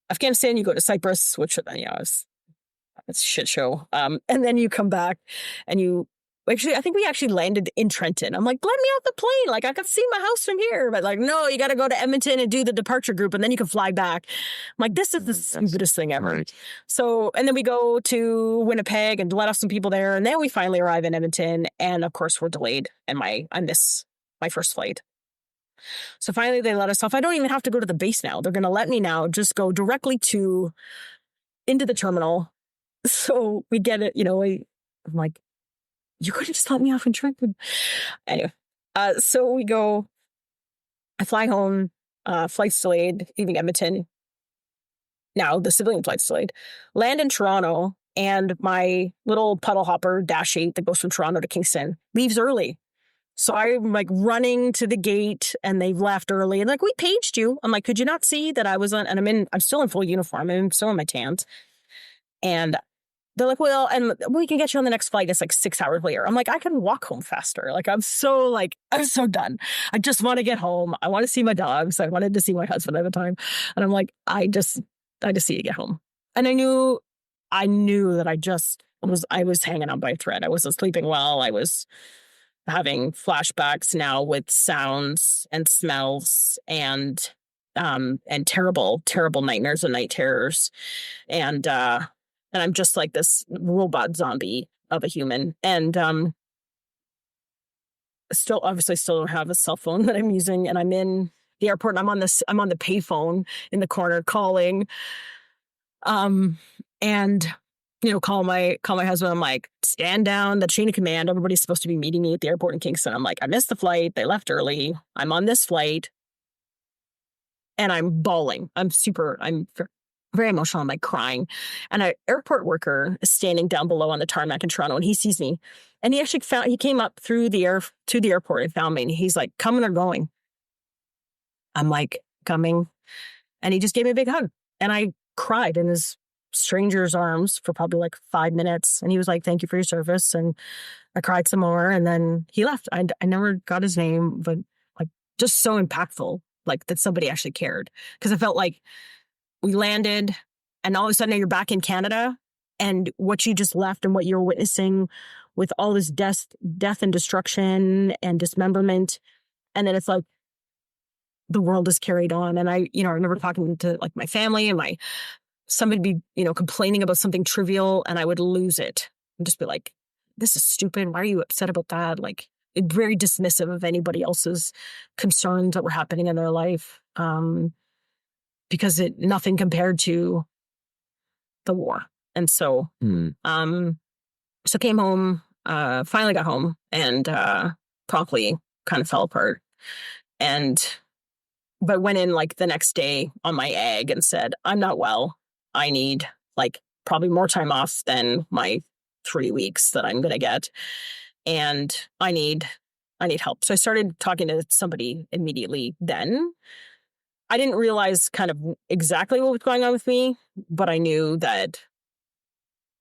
Afghanistan, you go to Cyprus, which, it's a shit show. And then you come back and I think we actually landed in Trenton. I'm like, let me off the plane. Like, I could see my house from here. But like, no, you got to go to Edmonton and do the departure group, and then you can fly back. I'm like, this is the stupidest thing ever. Right. So, and then we go to Winnipeg and let off some people there. And then we finally arrive in Edmonton. And of course, we're delayed. And I miss my first flight. So finally, they let us off. I don't even have to go to the base now. They're going to let me now just go directly into the terminal. So we get it, I'm like, you could have just let me off in Trenton. Anyway, so we go, I fly home, flight's delayed, leaving Edmonton. Now the civilian flight's delayed. Land in Toronto, and my little puddle hopper Dash 8 that goes from Toronto to Kingston leaves early. So I'm like running to the gate, and they've left early. And like, we paged you. I'm like, could you not see that I was on? And I'm still in full uniform. I'm still in my tans. And they're like, well, and we can get you on the next flight. It's like 6 hours later. I'm like, I can walk home faster. Like, I'm so done. I just want to get home. I want to see my dogs. I wanted to see my husband at the time. And I'm like, I just need to get home. And I knew that I was hanging on by a thread. I wasn't sleeping well. I was having flashbacks now with sounds and smells and terrible, terrible nightmares and night terrors. And I'm just like this robot zombie of a human. And still don't have a cell phone that I'm using. And I'm in the airport, and I'm on the payphone in the corner calling. And call my husband. I'm like, stand down, the chain of command. Everybody's supposed to be meeting me at the airport in Kingston. I'm like, I missed the flight. They left early. I'm on this flight. And I'm bawling. I'm very emotional. I'm like crying. And an airport worker is standing down below on the tarmac in Toronto, and he sees me. And he actually he came up through to the airport and found me. And he's like, coming or going? I'm like, coming. And he just gave me a big hug. And I cried in his stranger's arms for probably like 5 minutes. And he was like, thank you for your service. And I cried some more. And then he left. I never got his name, but like, just so impactful, like that somebody actually cared. Because I felt like we landed, and all of a sudden you're back in Canada, and what you just left and what you're witnessing with all this death and destruction and dismemberment. And then it's like the world is carried on. And I remember talking to like my family, and somebody be, complaining about something trivial, and I would lose it and just be like, this is stupid. Why are you upset about that? Like, very dismissive of anybody else's concerns that were happening in their life. Because nothing compared to the war. And so, so came home, finally got home, and promptly kind of fell apart. But went in like the next day on my egg and said, I'm not well. I need like probably more time off than my 3 weeks that I'm going to get. And I need help. So I started talking to somebody immediately then. I didn't realize kind of exactly what was going on with me, but I knew that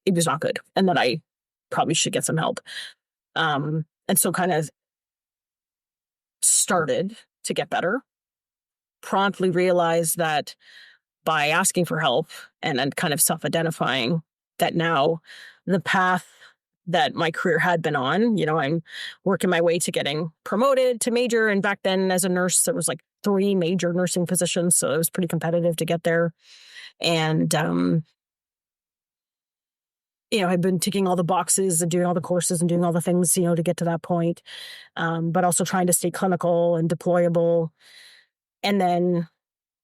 it was not good and that I probably should get some help. And so kind of started to get better, promptly realized that by asking for help and then kind of self-identifying that now the path that my career had been on, I'm working my way to getting promoted to major. And back then as a nurse, there was like 3 major nursing positions. So it was pretty competitive to get there. And, I've been ticking all the boxes and doing all the courses and doing all the things, to get to that point. But also trying to stay clinical and deployable. And then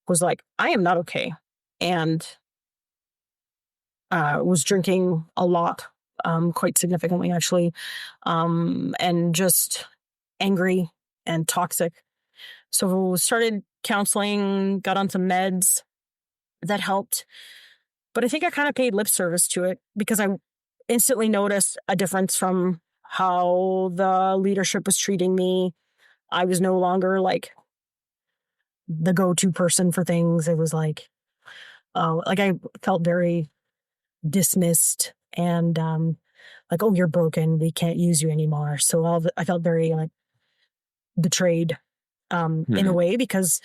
was like, I am not okay. And was drinking a lot. Quite significantly, actually, and just angry and toxic. So started counseling, got on some meds that helped. But I think I kind of paid lip service to it because I instantly noticed a difference from how the leadership was treating me. I was no longer like the go-to person for things. It was like, I felt very dismissed and like, oh, you're broken, we can't use you anymore. So I felt very like betrayed in a way, because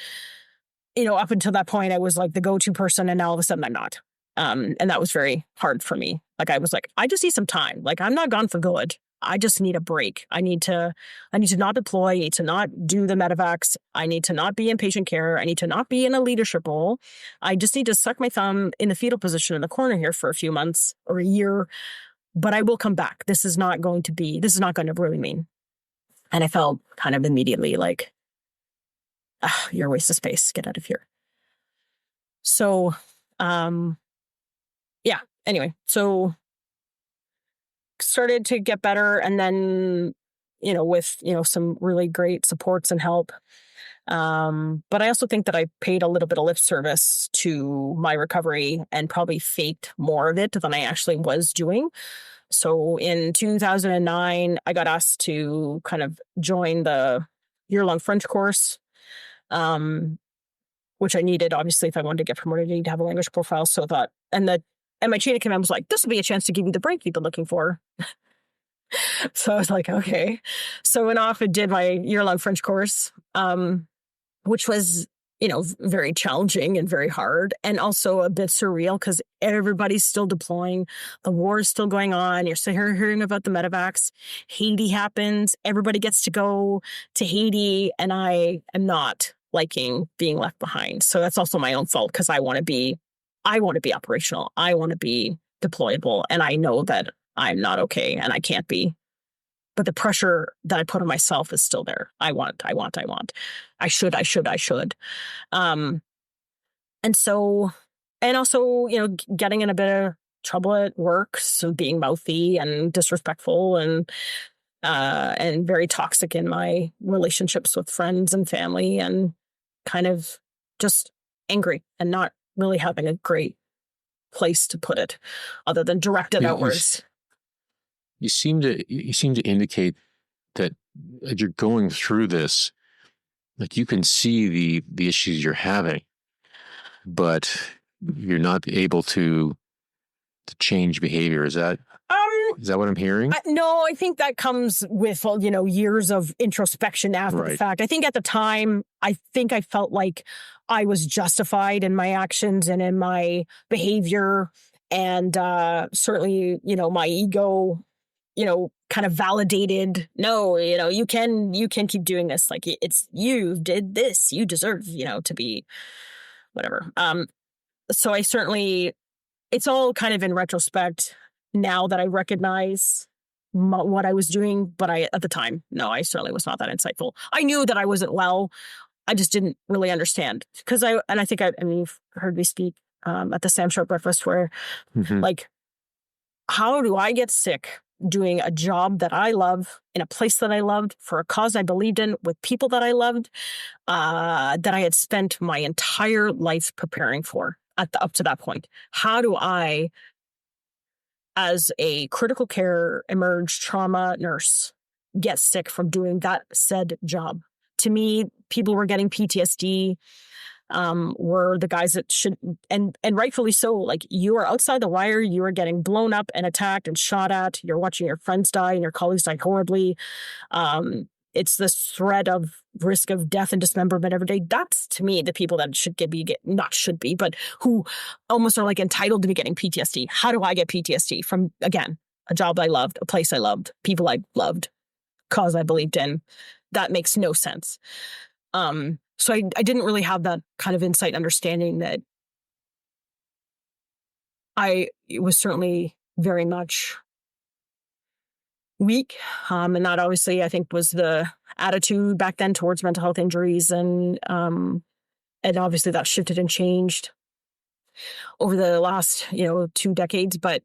up until that point I was like the go-to person, and now all of a sudden I'm not. And that was very hard for me. Like, I was like, I just need some time. Like, I'm not gone for good. I just need a break. I need to not deploy. I need to not do the medevacs. I need to not be in patient care. I need to not be in a leadership role. I just need to suck my thumb in the fetal position in the corner here for a few months or a year, but I will come back. This is not going to really mean. And I felt kind of immediately like, you're a waste of space. Get out of here. So, yeah, anyway, so started to get better. And then, with, some really great supports and help. But I also think that I paid a little bit of lip service to my recovery and probably faked more of it than I actually was doing. So in 2009, I got asked to kind of join the year-long French course, which I needed, obviously, if I wanted to get promoted, I need to have a language profile. So I thought, and my chain of command was like, this will be a chance to give you the break you've been looking for. So I was like, okay. So I went off and did my year-long French course, which was, very challenging and very hard, and also a bit surreal because everybody's still deploying. The war is still going on. You're still hearing about the medevacs. Haiti happens. Everybody gets to go to Haiti, and I am not liking being left behind. So that's also my own fault, because I want to be operational. I want to be deployable, and I know that I'm not okay and I can't be. But the pressure that I put on myself is still there. I want. I should. And so, and also, getting in a bit of trouble at work. So being mouthy and disrespectful and very toxic in my relationships with friends and family, and kind of just angry and not really having a great place to put it other than directed outwards. You seem to indicate that as you're going through this, like, you can see the issues you're having, but you're not able to change behavior. Is that what I'm hearing? No, I think that comes with, years of introspection after the fact. I think at the time, I felt like I was justified in my actions and in my behavior, and certainly, my ego, kind of validated, no, you can keep doing this. Like, it's, you did this, you deserve, to be whatever. So I certainly, it's all kind of in retrospect now that I recognize what I was doing. But at the time, no, I certainly was not that insightful. I knew that I wasn't well. I just didn't really understand, because I think you've heard me speak at the Sam Sharp breakfast where like, how do I get sick doing a job that I love, in a place that I loved, for a cause I believed in, with people that I loved, that I had spent my entire life preparing for up to that point? How do I, as a critical care emerged trauma nurse, get sick from doing that said job? To me, people were getting PTSD, were the guys that should, and rightfully so. Like, you are outside the wire, you are getting blown up and attacked and shot at, you're watching your friends die and your colleagues die horribly. It's this threat of risk of death and dismemberment every day. That's, to me, the people that not should be, but who almost are like entitled to be getting PTSD. How do I get PTSD from, again, a job I loved, a place I loved, people I loved, cause I believed in? That makes no sense. So I didn't really have that kind of insight understanding that I was certainly very much weak. And that obviously, I think, was the attitude back then towards mental health injuries. And obviously that shifted and changed over the last, 2 decades. But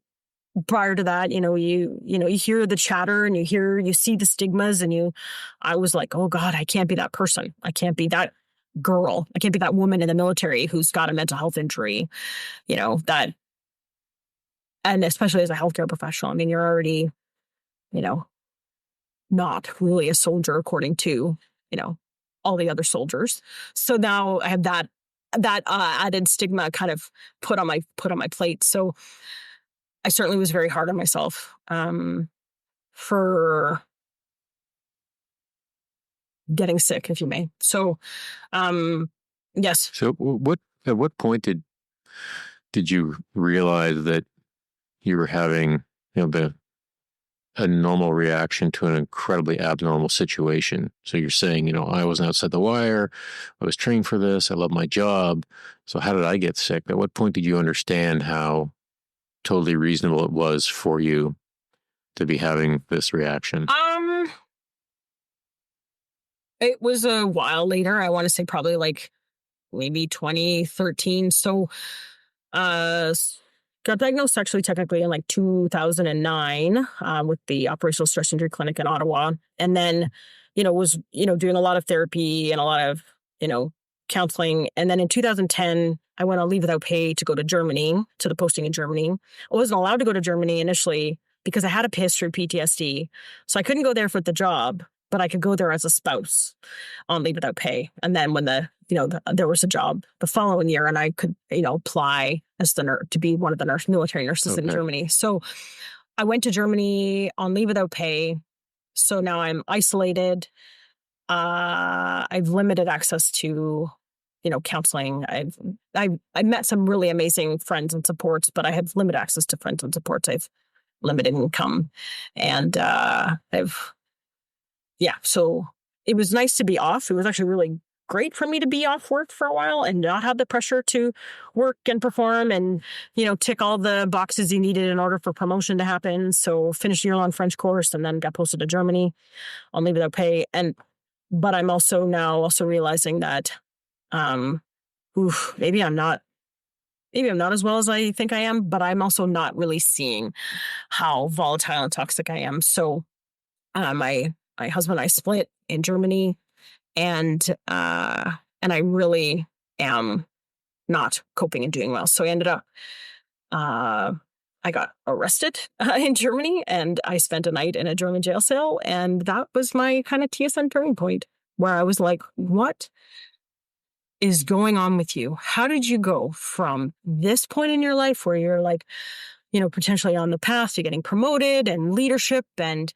prior to that, you hear the chatter and you see the stigmas, and I was like, oh God, I can't be that person. I can't be that girl. I can't be that woman in the military who's got a mental health injury, that, and especially as a healthcare professional, I mean, you're already, not really a soldier according to, all the other soldiers. So now I have that added stigma kind of put on my plate. So I certainly was very hard on myself for getting sick, if you may. So, yes. So at what point did you realize that you were having, a normal reaction to an incredibly abnormal situation? So you're saying, I wasn't outside the wire. I was trained for this. I love my job. So how did I get sick? At what point did you understand how totally reasonable it was for you to be having this reaction? It was a while later. I want to say probably like maybe 2013. So, got diagnosed actually technically in like 2009 with the Operational Stress Injury Clinic in Ottawa. And then, was, doing a lot of therapy and a lot of, counseling. And then in 2010, I went on leave without pay to go to Germany, to the posting in Germany. I wasn't allowed to go to Germany initially because I had a history of PTSD. So I couldn't go there for the job, but I could go there as a spouse on leave without pay. And then when there was a job the following year, and I could, apply as the nurse to be one of the military nurses in Germany. So I went to Germany on leave without pay. So now I'm isolated. I've limited access to, counseling. I met some really amazing friends and supports, but I have limited access to friends and supports. I've limited income, and so it was nice to be off. It was actually really great for me to be off work for a while and not have the pressure to work and perform and, tick all the boxes you needed in order for promotion to happen. So finished a year-long French course and then got posted to Germany on leave without pay. But I'm also now realizing that, maybe I'm not as well as I think I am, but I'm also not really seeing how volatile and toxic I am. So, my husband and I split in Germany, and I really am not coping and doing well. So I ended up, I got arrested in Germany, and I spent a night in a German jail cell, and that was my kind of TSN turning point, where I was like, what is going on with you? How did you go from this point in your life where you're like, potentially on the path to getting promoted and leadership, and,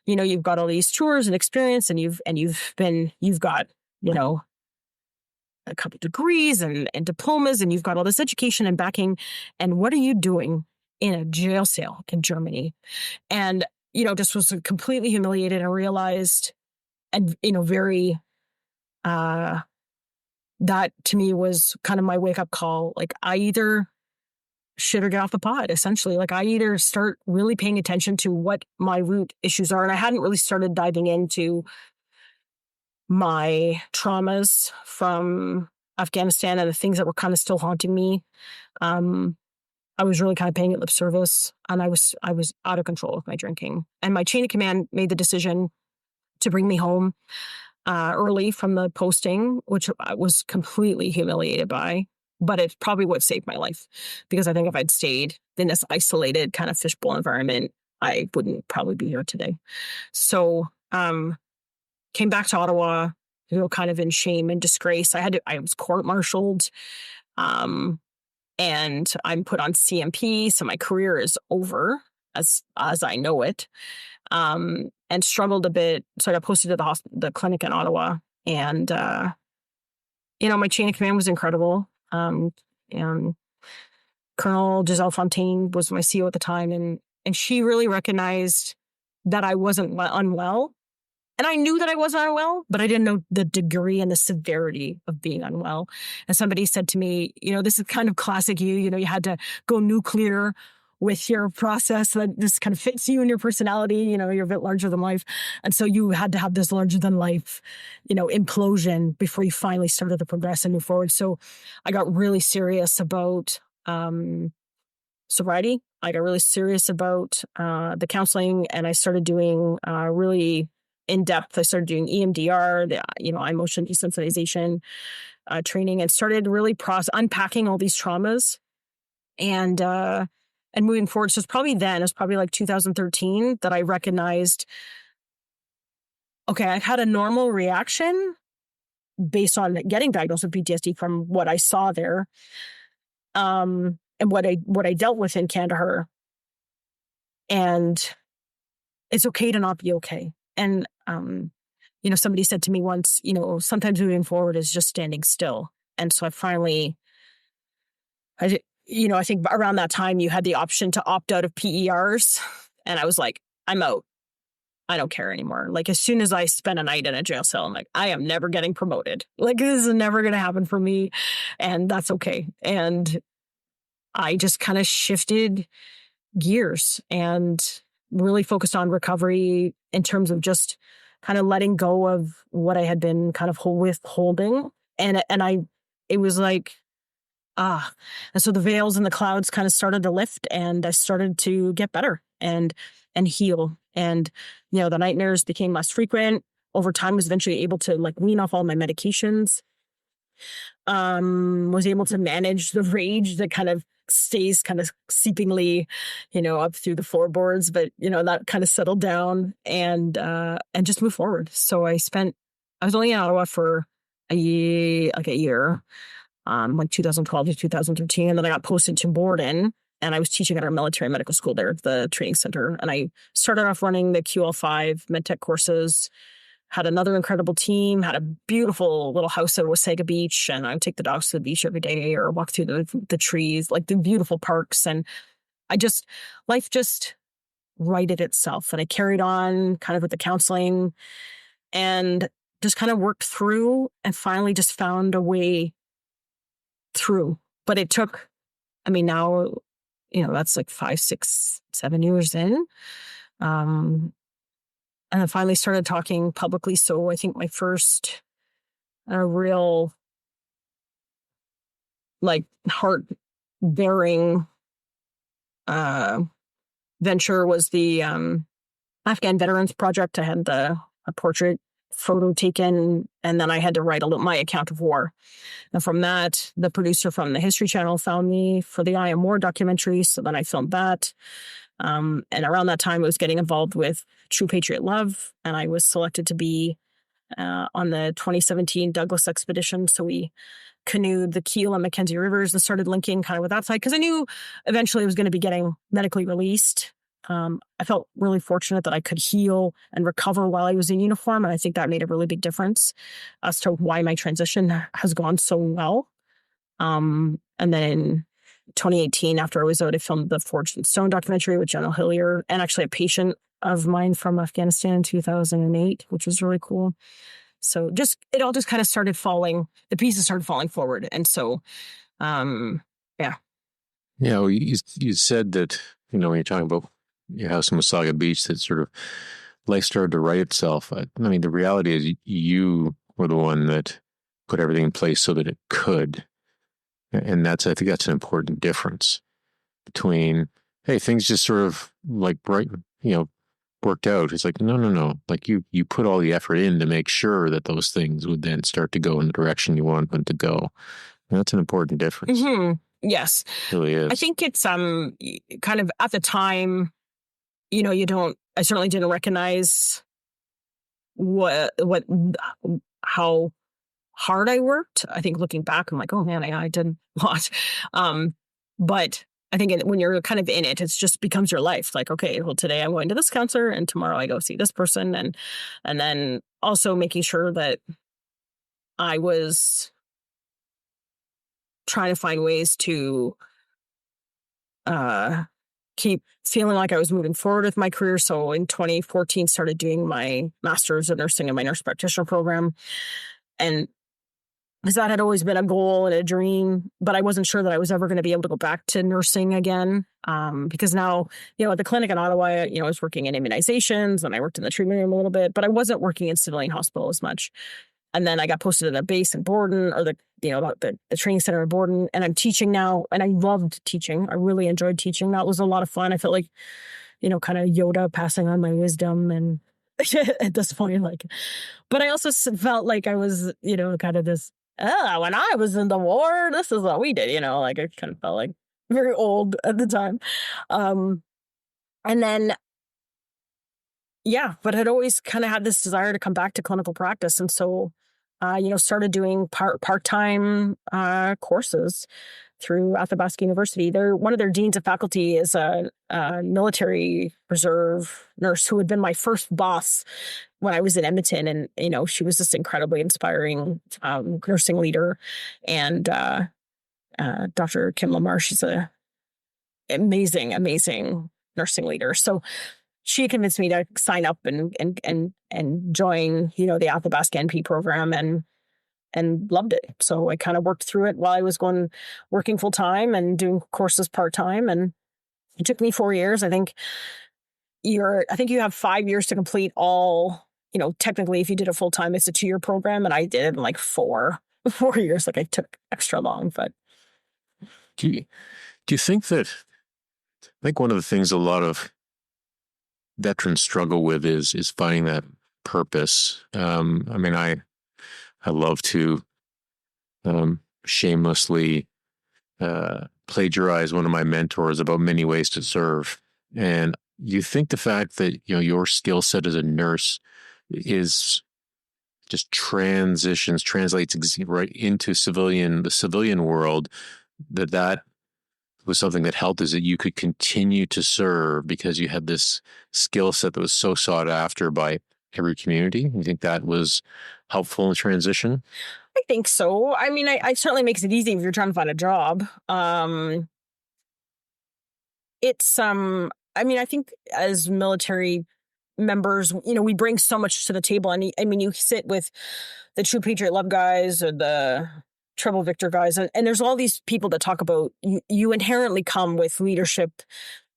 you've got all these tours and experience, and you've got, a couple degrees and diplomas, and you've got all this education and backing. And what are you doing in a jail cell in Germany? And, just was completely humiliated and realized, and, very, that to me was kind of my wake up call. Like, I either shit or get off the pot, essentially. Like, I either start really paying attention to what my root issues are. And I hadn't really started diving into my traumas from Afghanistan and the things that were kind of still haunting me. I was really kind of paying it lip service, and I was out of control with my drinking. And my chain of command made the decision to bring me home early from the posting, which I was completely humiliated by. But it's probably what saved my life, because I think if I'd stayed in this isolated kind of fishbowl environment, I wouldn't probably be here today. So came back to Ottawa, kind of in shame and disgrace. I was court-martialed, and I'm put on CMP, so my career is over as I know it, and struggled a bit. So I got posted to the clinic in Ottawa, and my chain of command was incredible. And Colonel Giselle Fontaine was my CO at the time, and she really recognized that I wasn't unwell. And I knew that I wasn't unwell, but I didn't know the degree and the severity of being unwell. And somebody said to me, this is kind of classic you, you had to go nuclear with your process that this kind of fits you and your personality, you're a bit larger than life. And so you had to have this larger than life, implosion before you finally started to progress and move forward. So I got really serious about sobriety. I got really serious about the counseling, and I started doing really in-depth. I started doing EMDR, the eye motion desensitization training, and started really unpacking all these traumas and moving forward. So it was probably like 2013 that I recognized, okay, I had a normal reaction based on getting diagnosed with PTSD from what I saw there, and what I dealt with in Kandahar. And it's okay to not be okay. And, somebody said to me once, sometimes moving forward is just standing still. And so I think around that time you had the option to opt out of PERs. And I was like, I'm out. I don't care anymore. Like, as soon as I spend a night in a jail cell, I'm like, I am never getting promoted. Like, this is never going to happen for me. And that's okay. And I just kind of shifted gears and really focused on recovery in terms of just kind of letting go of what I had been kind of withholding. And it was like, and so the veils and the clouds kind of started to lift, and I started to get better and heal. And, the nightmares became less frequent. Over time, was eventually able to like wean off all my medications. Was able to manage the rage that kind of stays kind of seepingly, up through the floorboards, but, that kind of settled down and just move forward. So I was only in Ottawa for a year, like 2012 to 2013. And then I got posted to Borden, and I was teaching at our military medical school there, the training center. And I started off running the QL5 MedTech courses, had another incredible team, had a beautiful little house at Wasaga Beach. And I would take the dogs to the beach every day or walk through the trees, like the beautiful parks. And life just righted itself. And I carried on kind of with the counseling and just kind of worked through and finally just found a way through. But it took, now, that's like 5, 6, 7 years in. And I finally started talking publicly. So I think my first real like heart-bearing venture was the Afghan Veterans Project. I had a portrait photo taken, and then I had to write my account of war. And from that, the producer from the History Channel found me for the I Am War documentary. So then I filmed that. And around that time, I was getting involved with True Patriot Love, and I was selected to be on the 2017 Douglas expedition. So we canoed the Keel and Mackenzie Rivers and started linking kind of with that side because I knew eventually I was going to be getting medically released. I felt really fortunate that I could heal and recover while I was in uniform. And I think that made a really big difference as to why my transition has gone so well. And then in 2018, after I was out, I filmed the Forged in Stone documentary with General Hillier and actually a patient of mine from Afghanistan in 2008, which was really cool. So it all just kind of started the pieces started falling forward. And so, yeah. Yeah, well, you said that, when you're talking about your house in Wasaga Beach, that sort of life started to right itself. The reality is you were the one that put everything in place so that it could. And I think that's an important difference between, hey, things just sort of like worked out. It's like, no. Like you put all the effort in to make sure that those things would then start to go in the direction you want them to go. And that's an important difference. Mm-hmm. Yes. It really is. I think it's kind of at the time, I certainly didn't recognize how hard I worked. I think looking back, I'm like, oh man, I did a lot. But I think when you're kind of in it, it just becomes your life. Like, okay, well, today I'm going to this counselor and tomorrow I go see this person. And then also making sure that I was trying to find ways to keep feeling like I was moving forward with my career. So in 2014, started doing my master's in nursing and my nurse practitioner program. And because that had always been a goal and a dream, but I wasn't sure that I was ever going to be able to go back to nursing again. Because now, at the clinic in Ottawa, I was working in immunizations and I worked in the treatment room a little bit, but I wasn't working in civilian hospital as much. And then I got posted at a base in Borden, or the training center in Borden, and I'm teaching now. And I loved teaching. I really enjoyed teaching. That was a lot of fun. I felt like, kind of Yoda passing on my wisdom and at this point, but I also felt like I was, kind of this, when I was in the war, this is what we did, I kind of felt like very old at the time. And then, yeah, but I'd always kind of had this desire to come back to clinical practice. And so, started doing part-time courses through Athabasca University. One of their deans of faculty is a military reserve nurse who had been my first boss when I was in Edmonton. And, she was this incredibly inspiring nursing leader. And Dr. Kim Lamar, she's a amazing, amazing nursing leader. So she convinced me to sign up and join, the Athabasca NP program and loved it. So I kind of worked through it while I was working full time and doing courses part time. And it took me 4 years. I think you have 5 years to complete all, technically if you did it full time, it's a 2-year program. And I did it in like 4 years. Like I took extra long, but. Do you think that, I think one of the things a lot of veterans struggle with is finding that purpose. I love to shamelessly plagiarize one of my mentors about many ways to serve. And you think the fact that your skill set as a nurse is just translates right into the civilian world, that was something that helped, is that you could continue to serve because you had this skill set that was so sought after by every community? You think that was helpful in the transition? I think so. I mean, it certainly makes it easy if you're trying to find a job. I think as military members, we bring so much to the table. And you sit with the True Patriot Love guys or the Treble Victor guys, and there's all these people that talk about you inherently come with leadership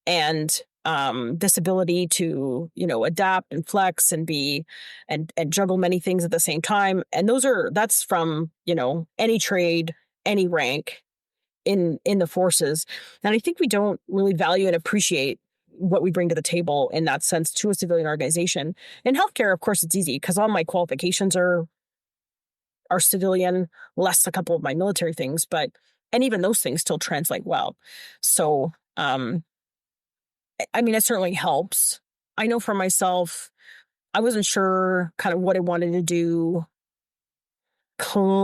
and this ability to, adapt and flex and be and juggle many things at the same time. And that's from, any trade, any rank in the forces. And I think we don't really value and appreciate what we bring to the table in that sense to a civilian organization. In healthcare, of course, it's easy because all my qualifications are civilian, less a couple of my military things, and even those things still translate well. So, it certainly helps. I know for myself, I wasn't sure kind of what I wanted to do,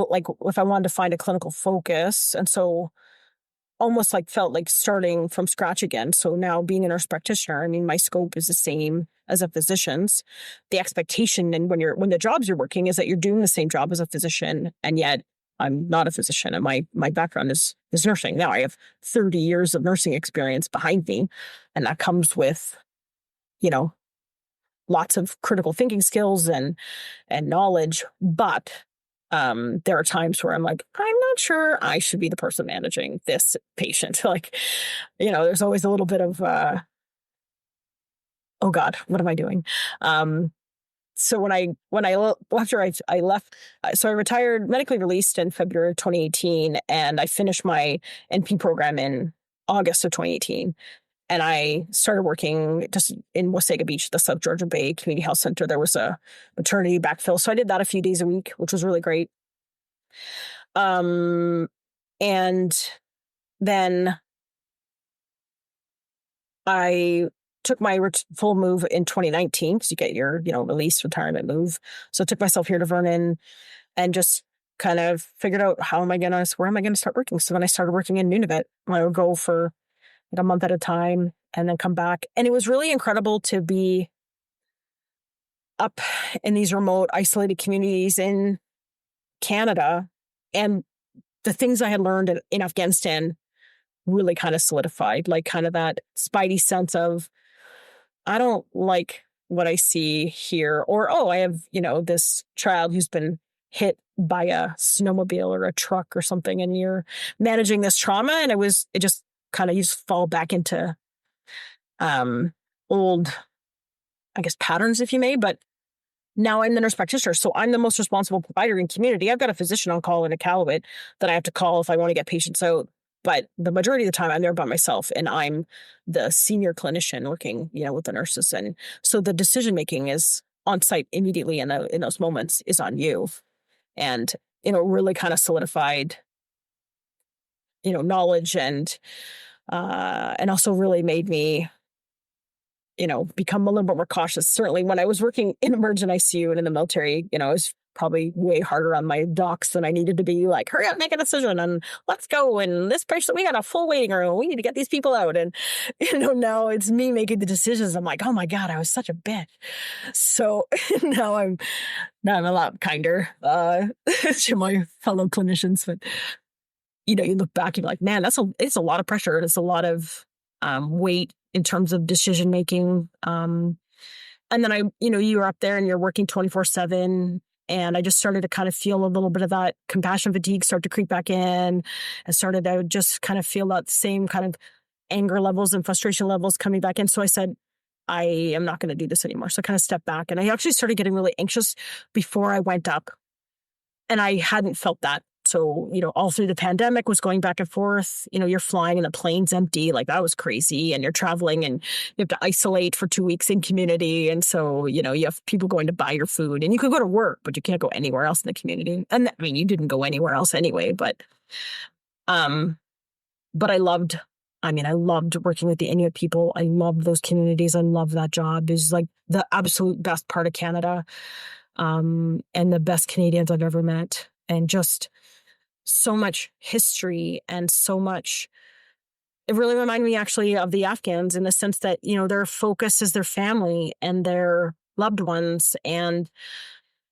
like if I wanted to find a clinical focus. And so almost felt like starting from scratch again. So now being a nurse practitioner, my scope is the same as a physician's. The expectation and when the jobs you're working is that you're doing the same job as a physician, and yet I'm not a physician, and my background is nursing. Now I have 30 years of nursing experience behind me, and that comes with, lots of critical thinking skills and knowledge. But there are times where I'm like, I'm not sure I should be the person managing this patient. There's always a little bit of, oh God, what am I doing? So after I left, so I retired, medically released in February of 2018, and I finished my NP program in August of 2018. And I started working just in Wasaga Beach, the South Georgia Bay Community Health Center. There was a maternity backfill. So I did that a few days a week, which was really great. And then I took my full move in 2019 because you get your, release retirement move. So I took myself here to Vernon and just kind of figured out where am I going to start working? So then I started working in Nunavut. I would go for a month at a time and then come back. And it was really incredible to be up in these remote, isolated communities in Canada. And the things I had learned in Afghanistan really kind of solidified, kind of that spidey sense of, I don't like what I see here. Or, I have, this child who's been hit by a snowmobile or a truck or something, and you're managing this trauma. And it just kind of you just fall back into old, I guess, patterns, if you may. But now I'm the nurse practitioner, so I'm the most responsible provider in community. I've got a physician on call in Iqaluit that I have to call if I want to get patients out. But the majority of the time I'm there by myself, and I'm the senior clinician working, with the nurses. And so the decision-making is on site immediately in those moments is on you. And, really kind of solidified, knowledge and also really made me, become a little bit more cautious. Certainly when I was working in emergent ICU and in the military, I was probably way harder on my docs than I needed to be. Like, hurry up, make a decision, and let's go. And this patient, we got a full waiting room. We need to get these people out. And, now it's me making the decisions. I'm like, oh my God, I was such a bitch. So now I'm a lot kinder to my fellow clinicians. But, you look back and you're like, man, it's a lot of pressure. And it's a lot of weight in terms of decision making. And then you were up there and you're working 24/7. And I just started to kind of feel a little bit of that compassion fatigue start to creep back in. I started to just kind of feel that same kind of anger levels and frustration levels coming back in. So I said, I am not going to do this anymore. So I kind of stepped back, and I actually started getting really anxious before I went up. And I hadn't felt that. So, all through the pandemic was going back and forth. You're flying and the plane's empty. Like, that was crazy. And you're traveling and you have to isolate for 2 weeks in community. And so, you have people going to buy your food, and you could go to work, but you can't go anywhere else in the community. And you didn't go anywhere else anyway, but I loved working with the Inuit people. I loved those communities. I loved that job. It was like the absolute best part of Canada. And the best Canadians I've ever met. And just so much history and so much. It really reminded me actually of the Afghans in the sense that, their focus is their family and their loved ones. And,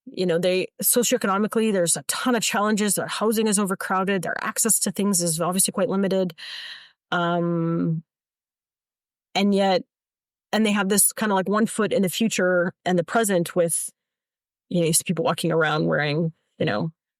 they socioeconomically, there's a ton of challenges. Their housing is overcrowded. Their access to things is obviously quite limited. And they have this kind of like one foot in the future and the present with, you see people walking around wearing,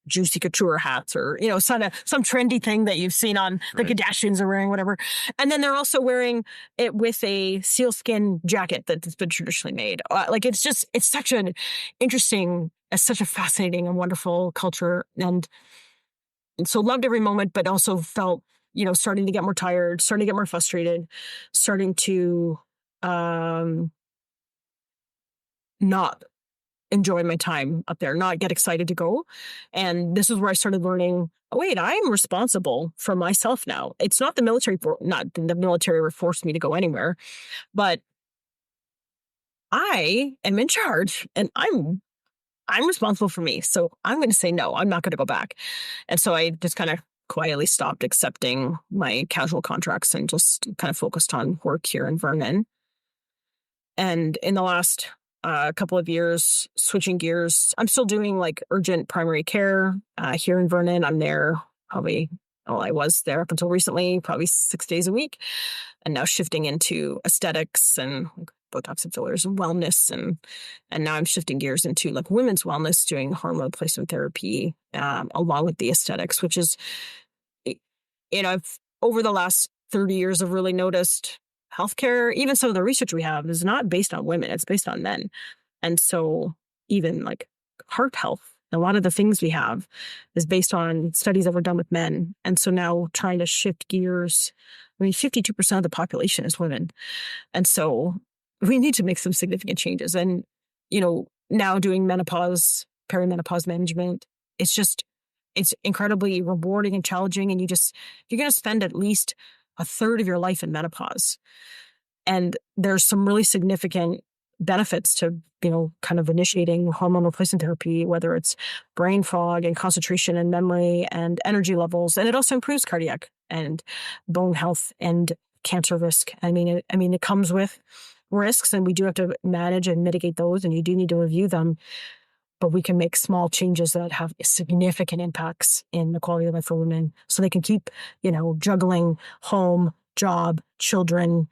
juicy couture hats or, some trendy thing that you've seen on the Kardashians are wearing, whatever. And then they're also wearing it with a sealskin jacket that's been traditionally made. It's such an interesting, such a fascinating and wonderful culture. And so loved every moment, but also felt, starting to get more tired, starting to get more frustrated, starting to not enjoy my time up there, not get excited to go. And this is where I started learning, oh, wait, I'm responsible for myself now. It's not the military, not the military forced me to go anywhere, but I am in charge and I'm responsible for me. So I'm going to say, no, I'm not going to go back. And so I just kind of quietly stopped accepting my casual contracts and just kind of focused on work here in Vernon. And in the last couple of years, switching gears, I'm still doing like urgent primary care here in Vernon. I'm there I was there up until recently, probably 6 days a week, and now shifting into aesthetics and Botox and fillers and wellness. And now I'm shifting gears into like women's wellness, doing hormone replacement therapy along with the aesthetics, which is, I've over the last 30 years, I've really noticed healthcare, even some of the research we have is not based on women, it's based on men. And so even like heart health, a lot of the things we have is based on studies that were done with men. And so now trying to shift gears, 52% of the population is women. And so we need to make some significant changes. And, now doing menopause, perimenopause management, it's incredibly rewarding and challenging. And you're going to spend at least a third of your life in menopause. And there's some really significant benefits to, kind of initiating hormone replacement therapy, whether it's brain fog and concentration and memory and energy levels. And it also improves cardiac and bone health and cancer risk. It comes with risks, and we do have to manage and mitigate those, and you do need to review them. But we can make small changes that have significant impacts in the quality of life for women, so they can keep, juggling home, job, children,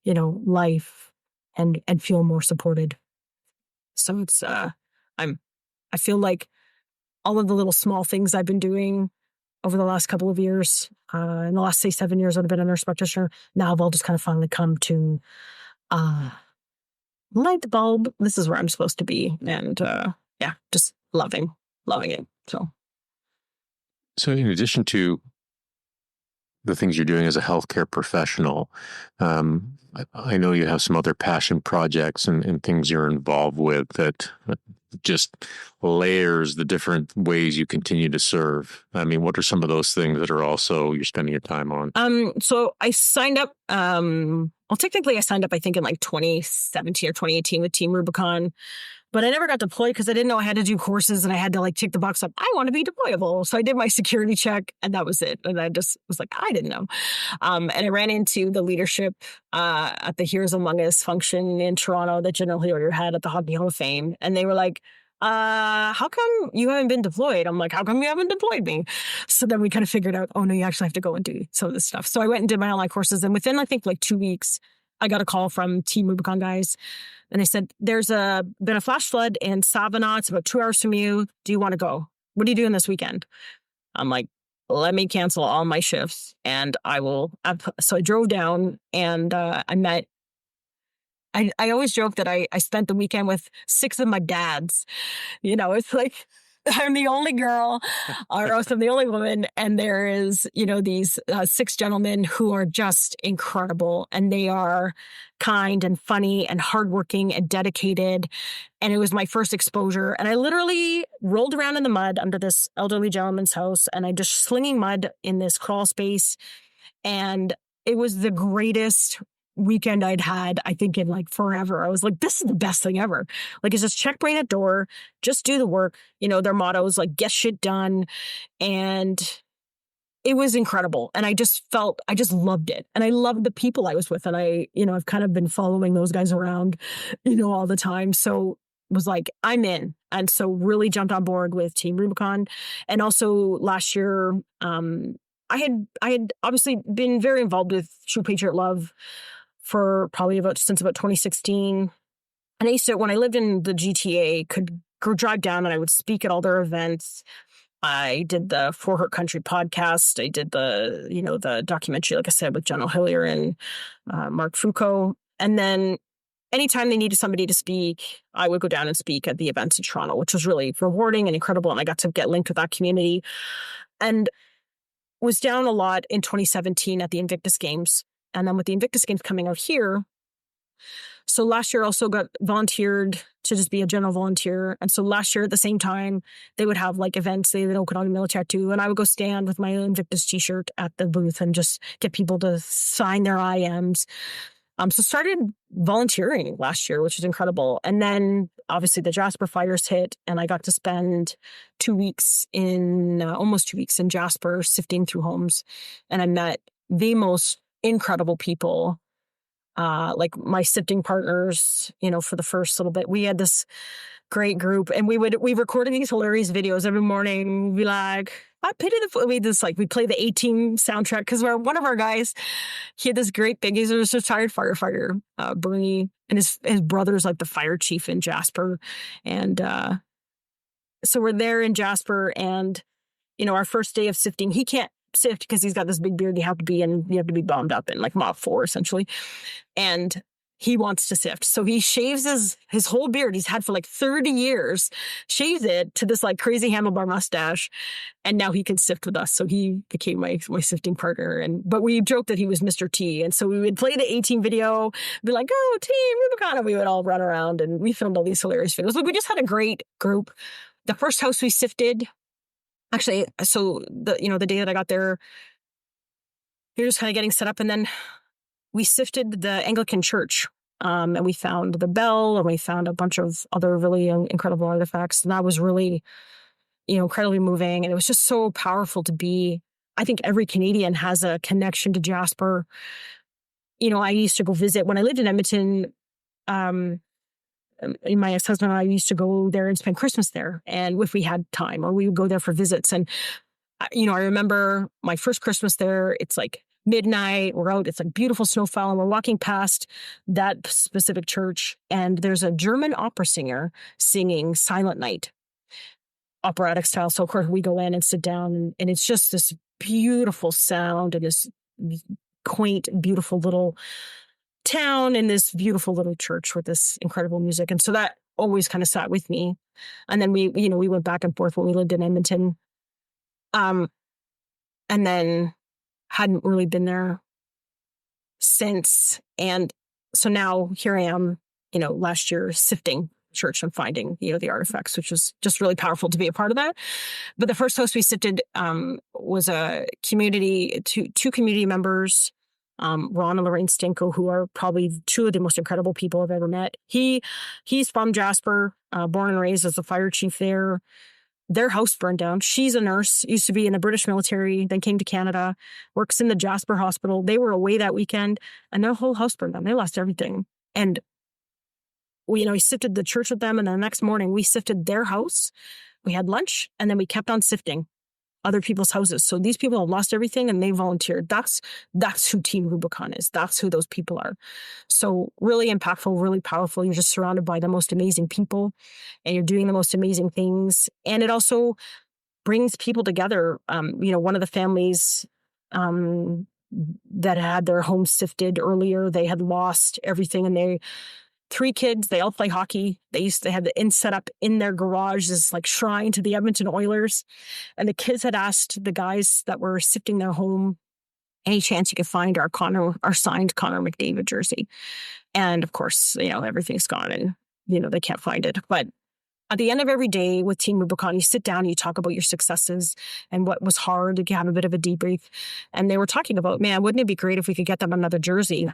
life, and feel more supported. So it's I feel like all of the little small things I've been doing over the last couple of years, in the last, say, 7 years, I've been a nurse practitioner. Now I've all just kind of finally come to light the bulb. This is where I'm supposed to be, and just loving it. So in addition to the things you're doing as a healthcare professional, I know you have some other passion projects and things you're involved with that just layers the different ways you continue to serve. What are some of those things that are also you're spending your time on? So I signed up, technically I signed up, I think in like 2017 or 2018 with Team Rubicon, But I never got deployed because I didn't know I had to do courses and I had to like tick the box up. I want to be deployable. So I did my security check and that was it. And I just was like, I didn't know. And I ran into the leadership at the Heroes Among Us function in Toronto that General Hillier had at the Hockey Hall of Fame. And they were like, how come you haven't been deployed? I'm like, how come you haven't deployed me? So then we kind of figured out, oh no, you actually have to go and do some of this stuff. So I went and did my online courses. And within, I think like 2 weeks, I got a call from Team Rubicon guys. And they said, there's been a flash flood in Savannah. It's about 2 hours from you. Do you want to go? What are you doing this weekend? I'm like, let me cancel all my shifts and I will. So I drove down and I met. I always joke that I spent the weekend with 6 of my dads. You know, it's like I'm the only girl or else I'm the only woman. And there is, you know, these 6 gentlemen who are just incredible. And they are kind and funny and hardworking and dedicated. And it was my first exposure. And I literally rolled around in the mud under this elderly gentleman's house. And I just slinging mud in this crawl space. And it was the greatest weekend I'd had, I think, in like forever. I was like, this is the best thing ever. Like, it's just check brain at door, just do the work. You know, their motto is like, get shit done. And it was incredible. And I just loved it. And I loved the people I was with. And I've kind of been following those guys around, you know, all the time. So it was like, I'm in. And so really jumped on board with Team Rubicon. And also last year, I had obviously been very involved with True Patriot Love for probably since about 2016. And I used to, when I lived in the GTA, could go drive down and I would speak at all their events. I did the For Her Country podcast. I did the documentary, like I said, with General Hillier and Mark Foucault. And then anytime they needed somebody to speak, I would go down and speak at the events in Toronto, which was really rewarding and incredible. And I got to get linked with that community. And was down a lot in 2017 at the Invictus Games. And then with the Invictus Games coming out here, so last year also got volunteered to just be a general volunteer. And so last year at the same time, they would have like events, they would Okanagan Military Tattoo, and I would go stand with my Invictus t-shirt at the booth and just get people to sign their IMs. So started volunteering last year, which is incredible. And then obviously the Jasper fires hit and I got to spend almost 2 weeks in Jasper sifting through homes. And I met the most incredible people, like my sifting partners, you know, for the first little bit. We had this great group and we recorded these hilarious videos every morning. We'd be like, I pity we play the A-Team soundtrack because one of our guys, he had this great big, he's a retired firefighter, Bernie, and his brother's like the fire chief in Jasper. And so we're there in Jasper and, you know, our first day of sifting, he can't sift because he's got this big beard you have to be bombed up in, like Mob 4 essentially. And he wants to sift. So he shaves his whole beard he's had for like 30 years, shaves it to this like crazy handlebar mustache. And now he can sift with us. So he became my sifting partner. But we joked that he was Mr. T. And so we would play the A-Team video, be like, oh, Team Rubicon. And we would all run around and we filmed all these hilarious videos. But we just had a great group. The first house we sifted, actually, so the day that I got there, we were just kind of getting set up. And then we sifted the Anglican church and we found the bell and we found a bunch of other really incredible artifacts. And that was really, you know, incredibly moving. And it was just so powerful to be, I think every Canadian has a connection to Jasper. You know, I used to go visit when I lived in Edmonton. My ex-husband and I used to go there and spend Christmas there. And if we had time, or we would go there for visits. And, you know, I remember my first Christmas there, it's like midnight, we're out, it's like beautiful snowfall, and we're walking past that specific church, and there's a German opera singer singing Silent Night, operatic style. So of course we go in and sit down, and it's just this beautiful sound and this quaint, beautiful little town and this beautiful little church with this incredible music. And so that always kind of sat with me. And then we went back and forth when we lived in Edmonton. And then hadn't really been there since. And so now here I am, you know, last year sifting church and finding, you know, the artifacts, which was just really powerful to be a part of that. But the first house we sifted was a community, two community members Ron and Lorraine Stinko, who are probably two of the most incredible people I've ever met. He's from Jasper, born and raised as a fire chief there. Their house burned down. She's a nurse, used to be in the British military, then came to Canada, works in the Jasper Hospital. They were away that weekend, and their whole house burned down. They lost everything. And we sifted the church with them, and the next morning we sifted their house. We had lunch, and then we kept on sifting other people's houses. So these people have lost everything and they volunteered. That's who Team Rubicon is. That's who those people are. So really impactful, really powerful. You're just surrounded by the most amazing people and you're doing the most amazing things. And it also brings people together. One of the families that had their home sifted earlier, they had lost everything, and 3 kids, they all play hockey. They had the set up in their garage, this like shrine to the Edmonton Oilers. And the kids had asked the guys that were sifting their home, any chance you could find our signed Connor McDavid jersey. And of course, everything's gone and, they can't find it. But at the end of every day with Team Rubicon, you sit down and you talk about your successes and what was hard. You have a bit of a debrief. And they were talking about, man, wouldn't it be great if we could get them another jersey?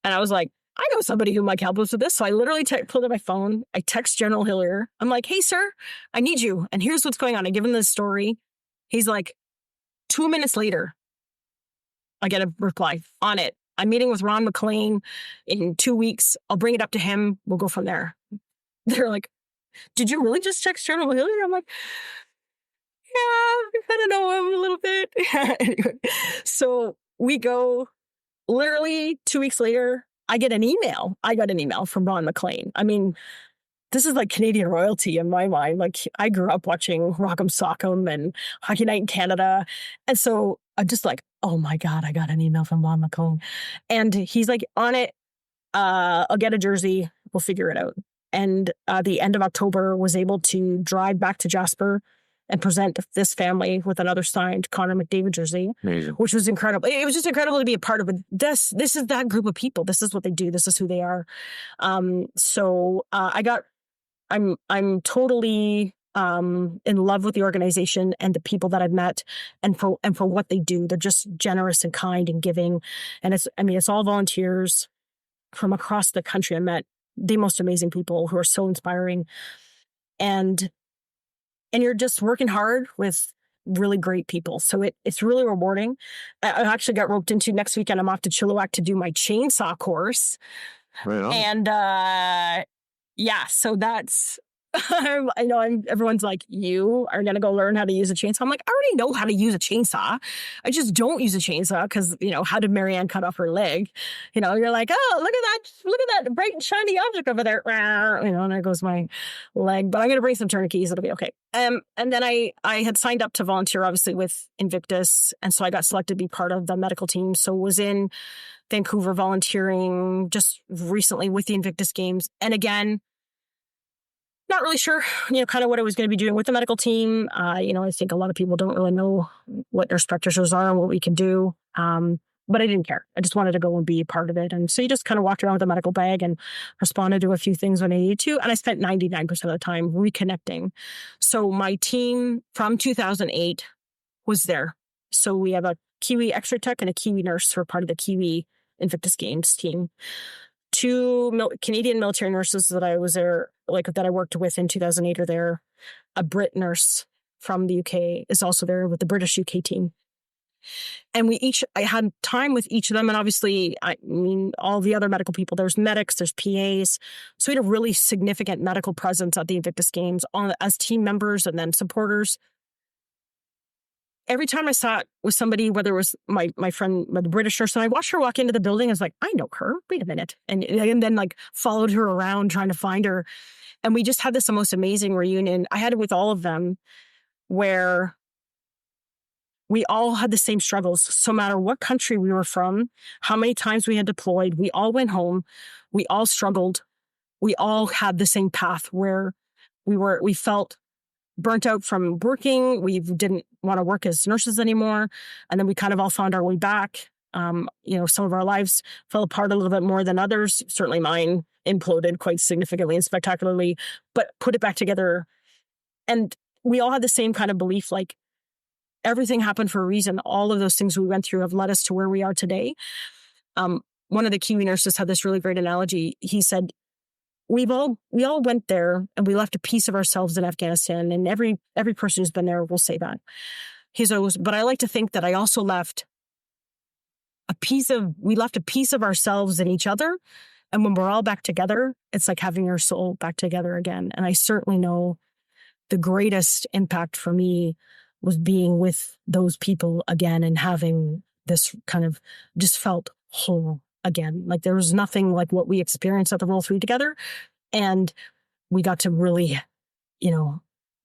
And I was like, I know somebody who might help us with this. So I literally pulled out my phone. I text General Hillier. I'm like, hey, sir, I need you. And here's what's going on. I give him this story. He's like, 2 minutes later, I get a reply on it. I'm meeting with Ron McLean in 2 weeks. I'll bring it up to him. We'll go from there. They're like, did you really just text General Hillier? I'm like, yeah, I don't know him a little bit. Anyway, so we go literally 2 weeks later. I got an email from Ron McLean. I mean, this is like Canadian royalty in my mind. Like, I grew up watching Rock'em Sock'em and Hockey Night in Canada. And so I'm just like, oh my God, I got an email from Ron McLean. And he's like, on it, I'll get a jersey. We'll figure it out. And the end of October was able to drive back to Jasper and present this family with another signed Connor McDavid jersey. Amazing. Which was incredible. It was just incredible to be a part of it. This is that group of people. This is what they do. This is who they are. I'm totally in love with the organization and the people that I've met and for what they do. They're just generous and kind and giving. And it's all volunteers from across the country. I met the most amazing people who are so inspiring. And you're just working hard with really great people. So it's really rewarding. I actually got roped into next weekend. I'm off to Chilliwack to do my chainsaw course. Right on. And so that's, I know everyone's like, you are going to go learn how to use a chainsaw. I'm like, I already know how to use a chainsaw. I just don't use a chainsaw because, how did Marianne cut off her leg? You're like, oh, look at that bright and shiny object over there. And there goes my leg. But I'm going to bring some tourniquets. It'll be okay. And then I had signed up to volunteer, obviously, with Invictus. And so I got selected to be part of the medical team. So was in Vancouver volunteering just recently with the Invictus Games. And again, not really sure, kind of what I was going to be doing with the medical team. I think a lot of people don't really know what nurse practitioners are and what we can do. But I didn't care. I just wanted to go and be a part of it. And so you just kind of walked around with a medical bag and responded to a few things when I needed to. And I spent 99% of the time reconnecting. So my team from 2008 was there. So we have a Kiwi X-ray tech and a Kiwi nurse who are part of the Kiwi Invictus Games team. 2 Canadian military nurses that I was there, that I worked with in 2008 are there. A Brit nurse from the UK is also there with the British UK team. And I had time with each of them. And obviously, all the other medical people, there's medics, there's PAs. So we had a really significant medical presence at the Invictus Games as team members and then supporters. Every time I sat with somebody, whether it was my friend, the British nurse, and I watched her walk into the building, I was like, I know her. Wait a minute. And then followed her around trying to find her. And we just had this most amazing reunion. I had it with all of them where we all had the same struggles. So no matter what country we were from, how many times we had deployed, we all went home. We all struggled. We all had the same path where we felt burnt out from working. We didn't want to work as nurses anymore. And then we kind of all found our way back. Some of our lives fell apart a little bit more than others. Certainly mine imploded quite significantly and spectacularly, but put it back together. And we all had the same kind of belief, everything happened for a reason. All of those things we went through have led us to where we are today. One of the Kiwi nurses had this really great analogy. He said, we all went there and we left a piece of ourselves in Afghanistan, and every person who's been there will say that. He said, but I like to think that I also left a piece of ourselves in each other. And when we're all back together, it's like having your soul back together again. And I certainly know the greatest impact for me was being with those people again and having this kind of just felt whole again. Like there was nothing like what we experienced at the Roll 3 together. And we got to really,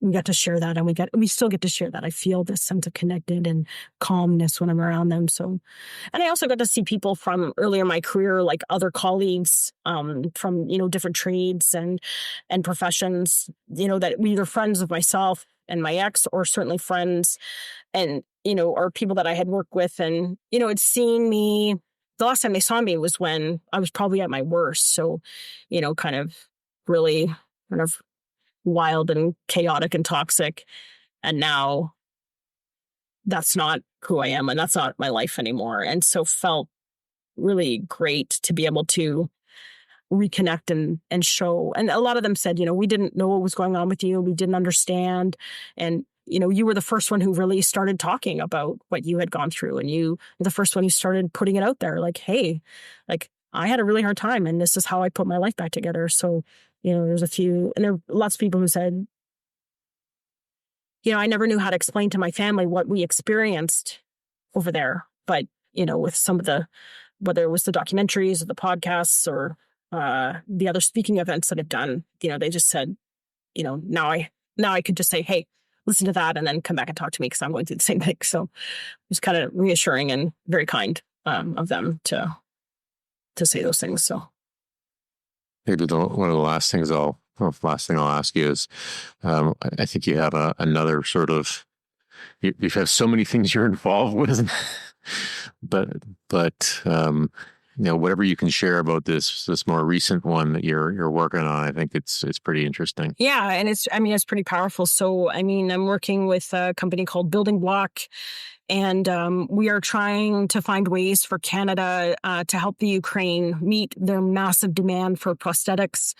we got to share that, and we still get to share that. I feel this sense of connected and calmness when I'm around them. So, and I also got to see people from earlier in my career, like other colleagues from, different trades and professions, that we either friends of myself and my ex, or certainly friends and, or people that I had worked with. And, it's seeing me, the last time they saw me was when I was probably at my worst. So, kind of really kind of wild and chaotic and toxic. And now that's not who I am, and that's not my life anymore. And so felt really great to be able to reconnect and show. And a lot of them said, we didn't know what was going on with you. We didn't understand. And, you were the first one who really started talking about what you had gone through. And you were the first one who started putting it out there like, hey, like I had a really hard time and this is how I put my life back together. So, there's a few, and there are lots of people who said, I never knew how to explain to my family what we experienced over there. But, with some of whether it was the documentaries or the podcasts or the other speaking events that I've done, they just said, now I could just say, hey, listen to that and then come back and talk to me because I'm going through the same thing. So it was kind of reassuring and very kind of them to say those things. So. Maybe one of the last thing I'll ask you is, I think you have another sort of, you have so many things you're involved with, but whatever you can share about this more recent one that you're working on, I think it's pretty interesting. Yeah, and it's pretty powerful. So I'm working with a company called Building Block. And we are trying to find ways for Canada to help the Ukraine meet their massive demand for prosthetics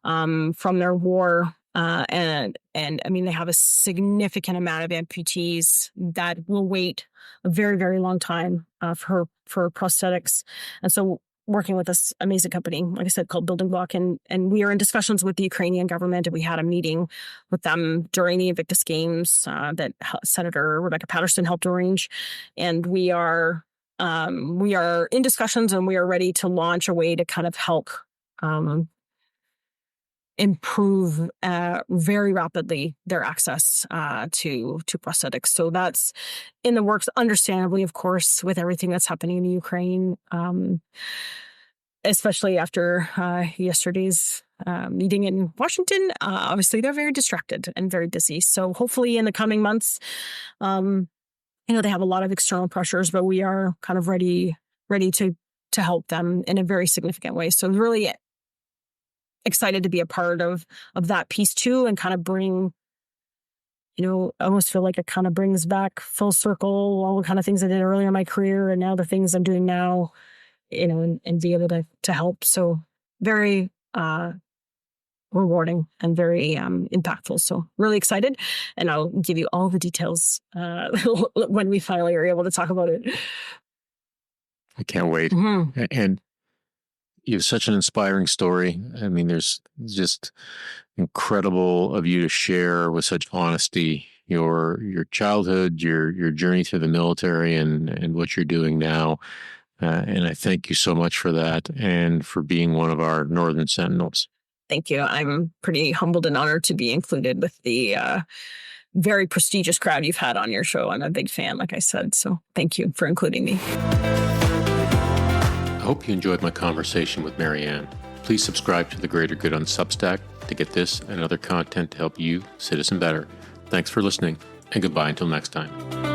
from their war. And they have a significant amount of amputees that will wait a very, very long time for prosthetics. And so working with this amazing company, like I said, called Building Block. And we are in discussions with the Ukrainian government. And we had a meeting with them during the Invictus Games that Senator Rebecca Patterson helped arrange. And we are in discussions, and we are ready to launch a way to kind of help improve very rapidly their access to prosthetics. So that's in the works, understandably, of course, with everything that's happening in the Ukraine, especially after yesterday's meeting in Washington. Obviously, they're very distracted and very busy. So hopefully in the coming months, they have a lot of external pressures, but we are kind of ready to help them in a very significant way. So really excited to be a part of that piece too, and kind of bring, I almost feel like it kind of brings back full circle all the kind of things I did earlier in my career and now the things I'm doing now, and be able to help. So very rewarding and very impactful. So really excited, and I'll give you all the details when we finally are able to talk about it. I can't wait. Mm-hmm. And you have such an inspiring story. There's just incredible of you to share with such honesty your childhood, your journey through the military, and what you're doing now. And I thank you so much for that, and for being one of our Northern Sentinels. Thank you. I'm pretty humbled and honored to be included with the very prestigious crowd you've had on your show. I'm a big fan, like I said. So thank you for including me. I hope you enjoyed my conversation with Mary Ann. Please subscribe to The Greater Good on Substack to get this and other content to help you citizen better. Thanks for listening, and goodbye until next time.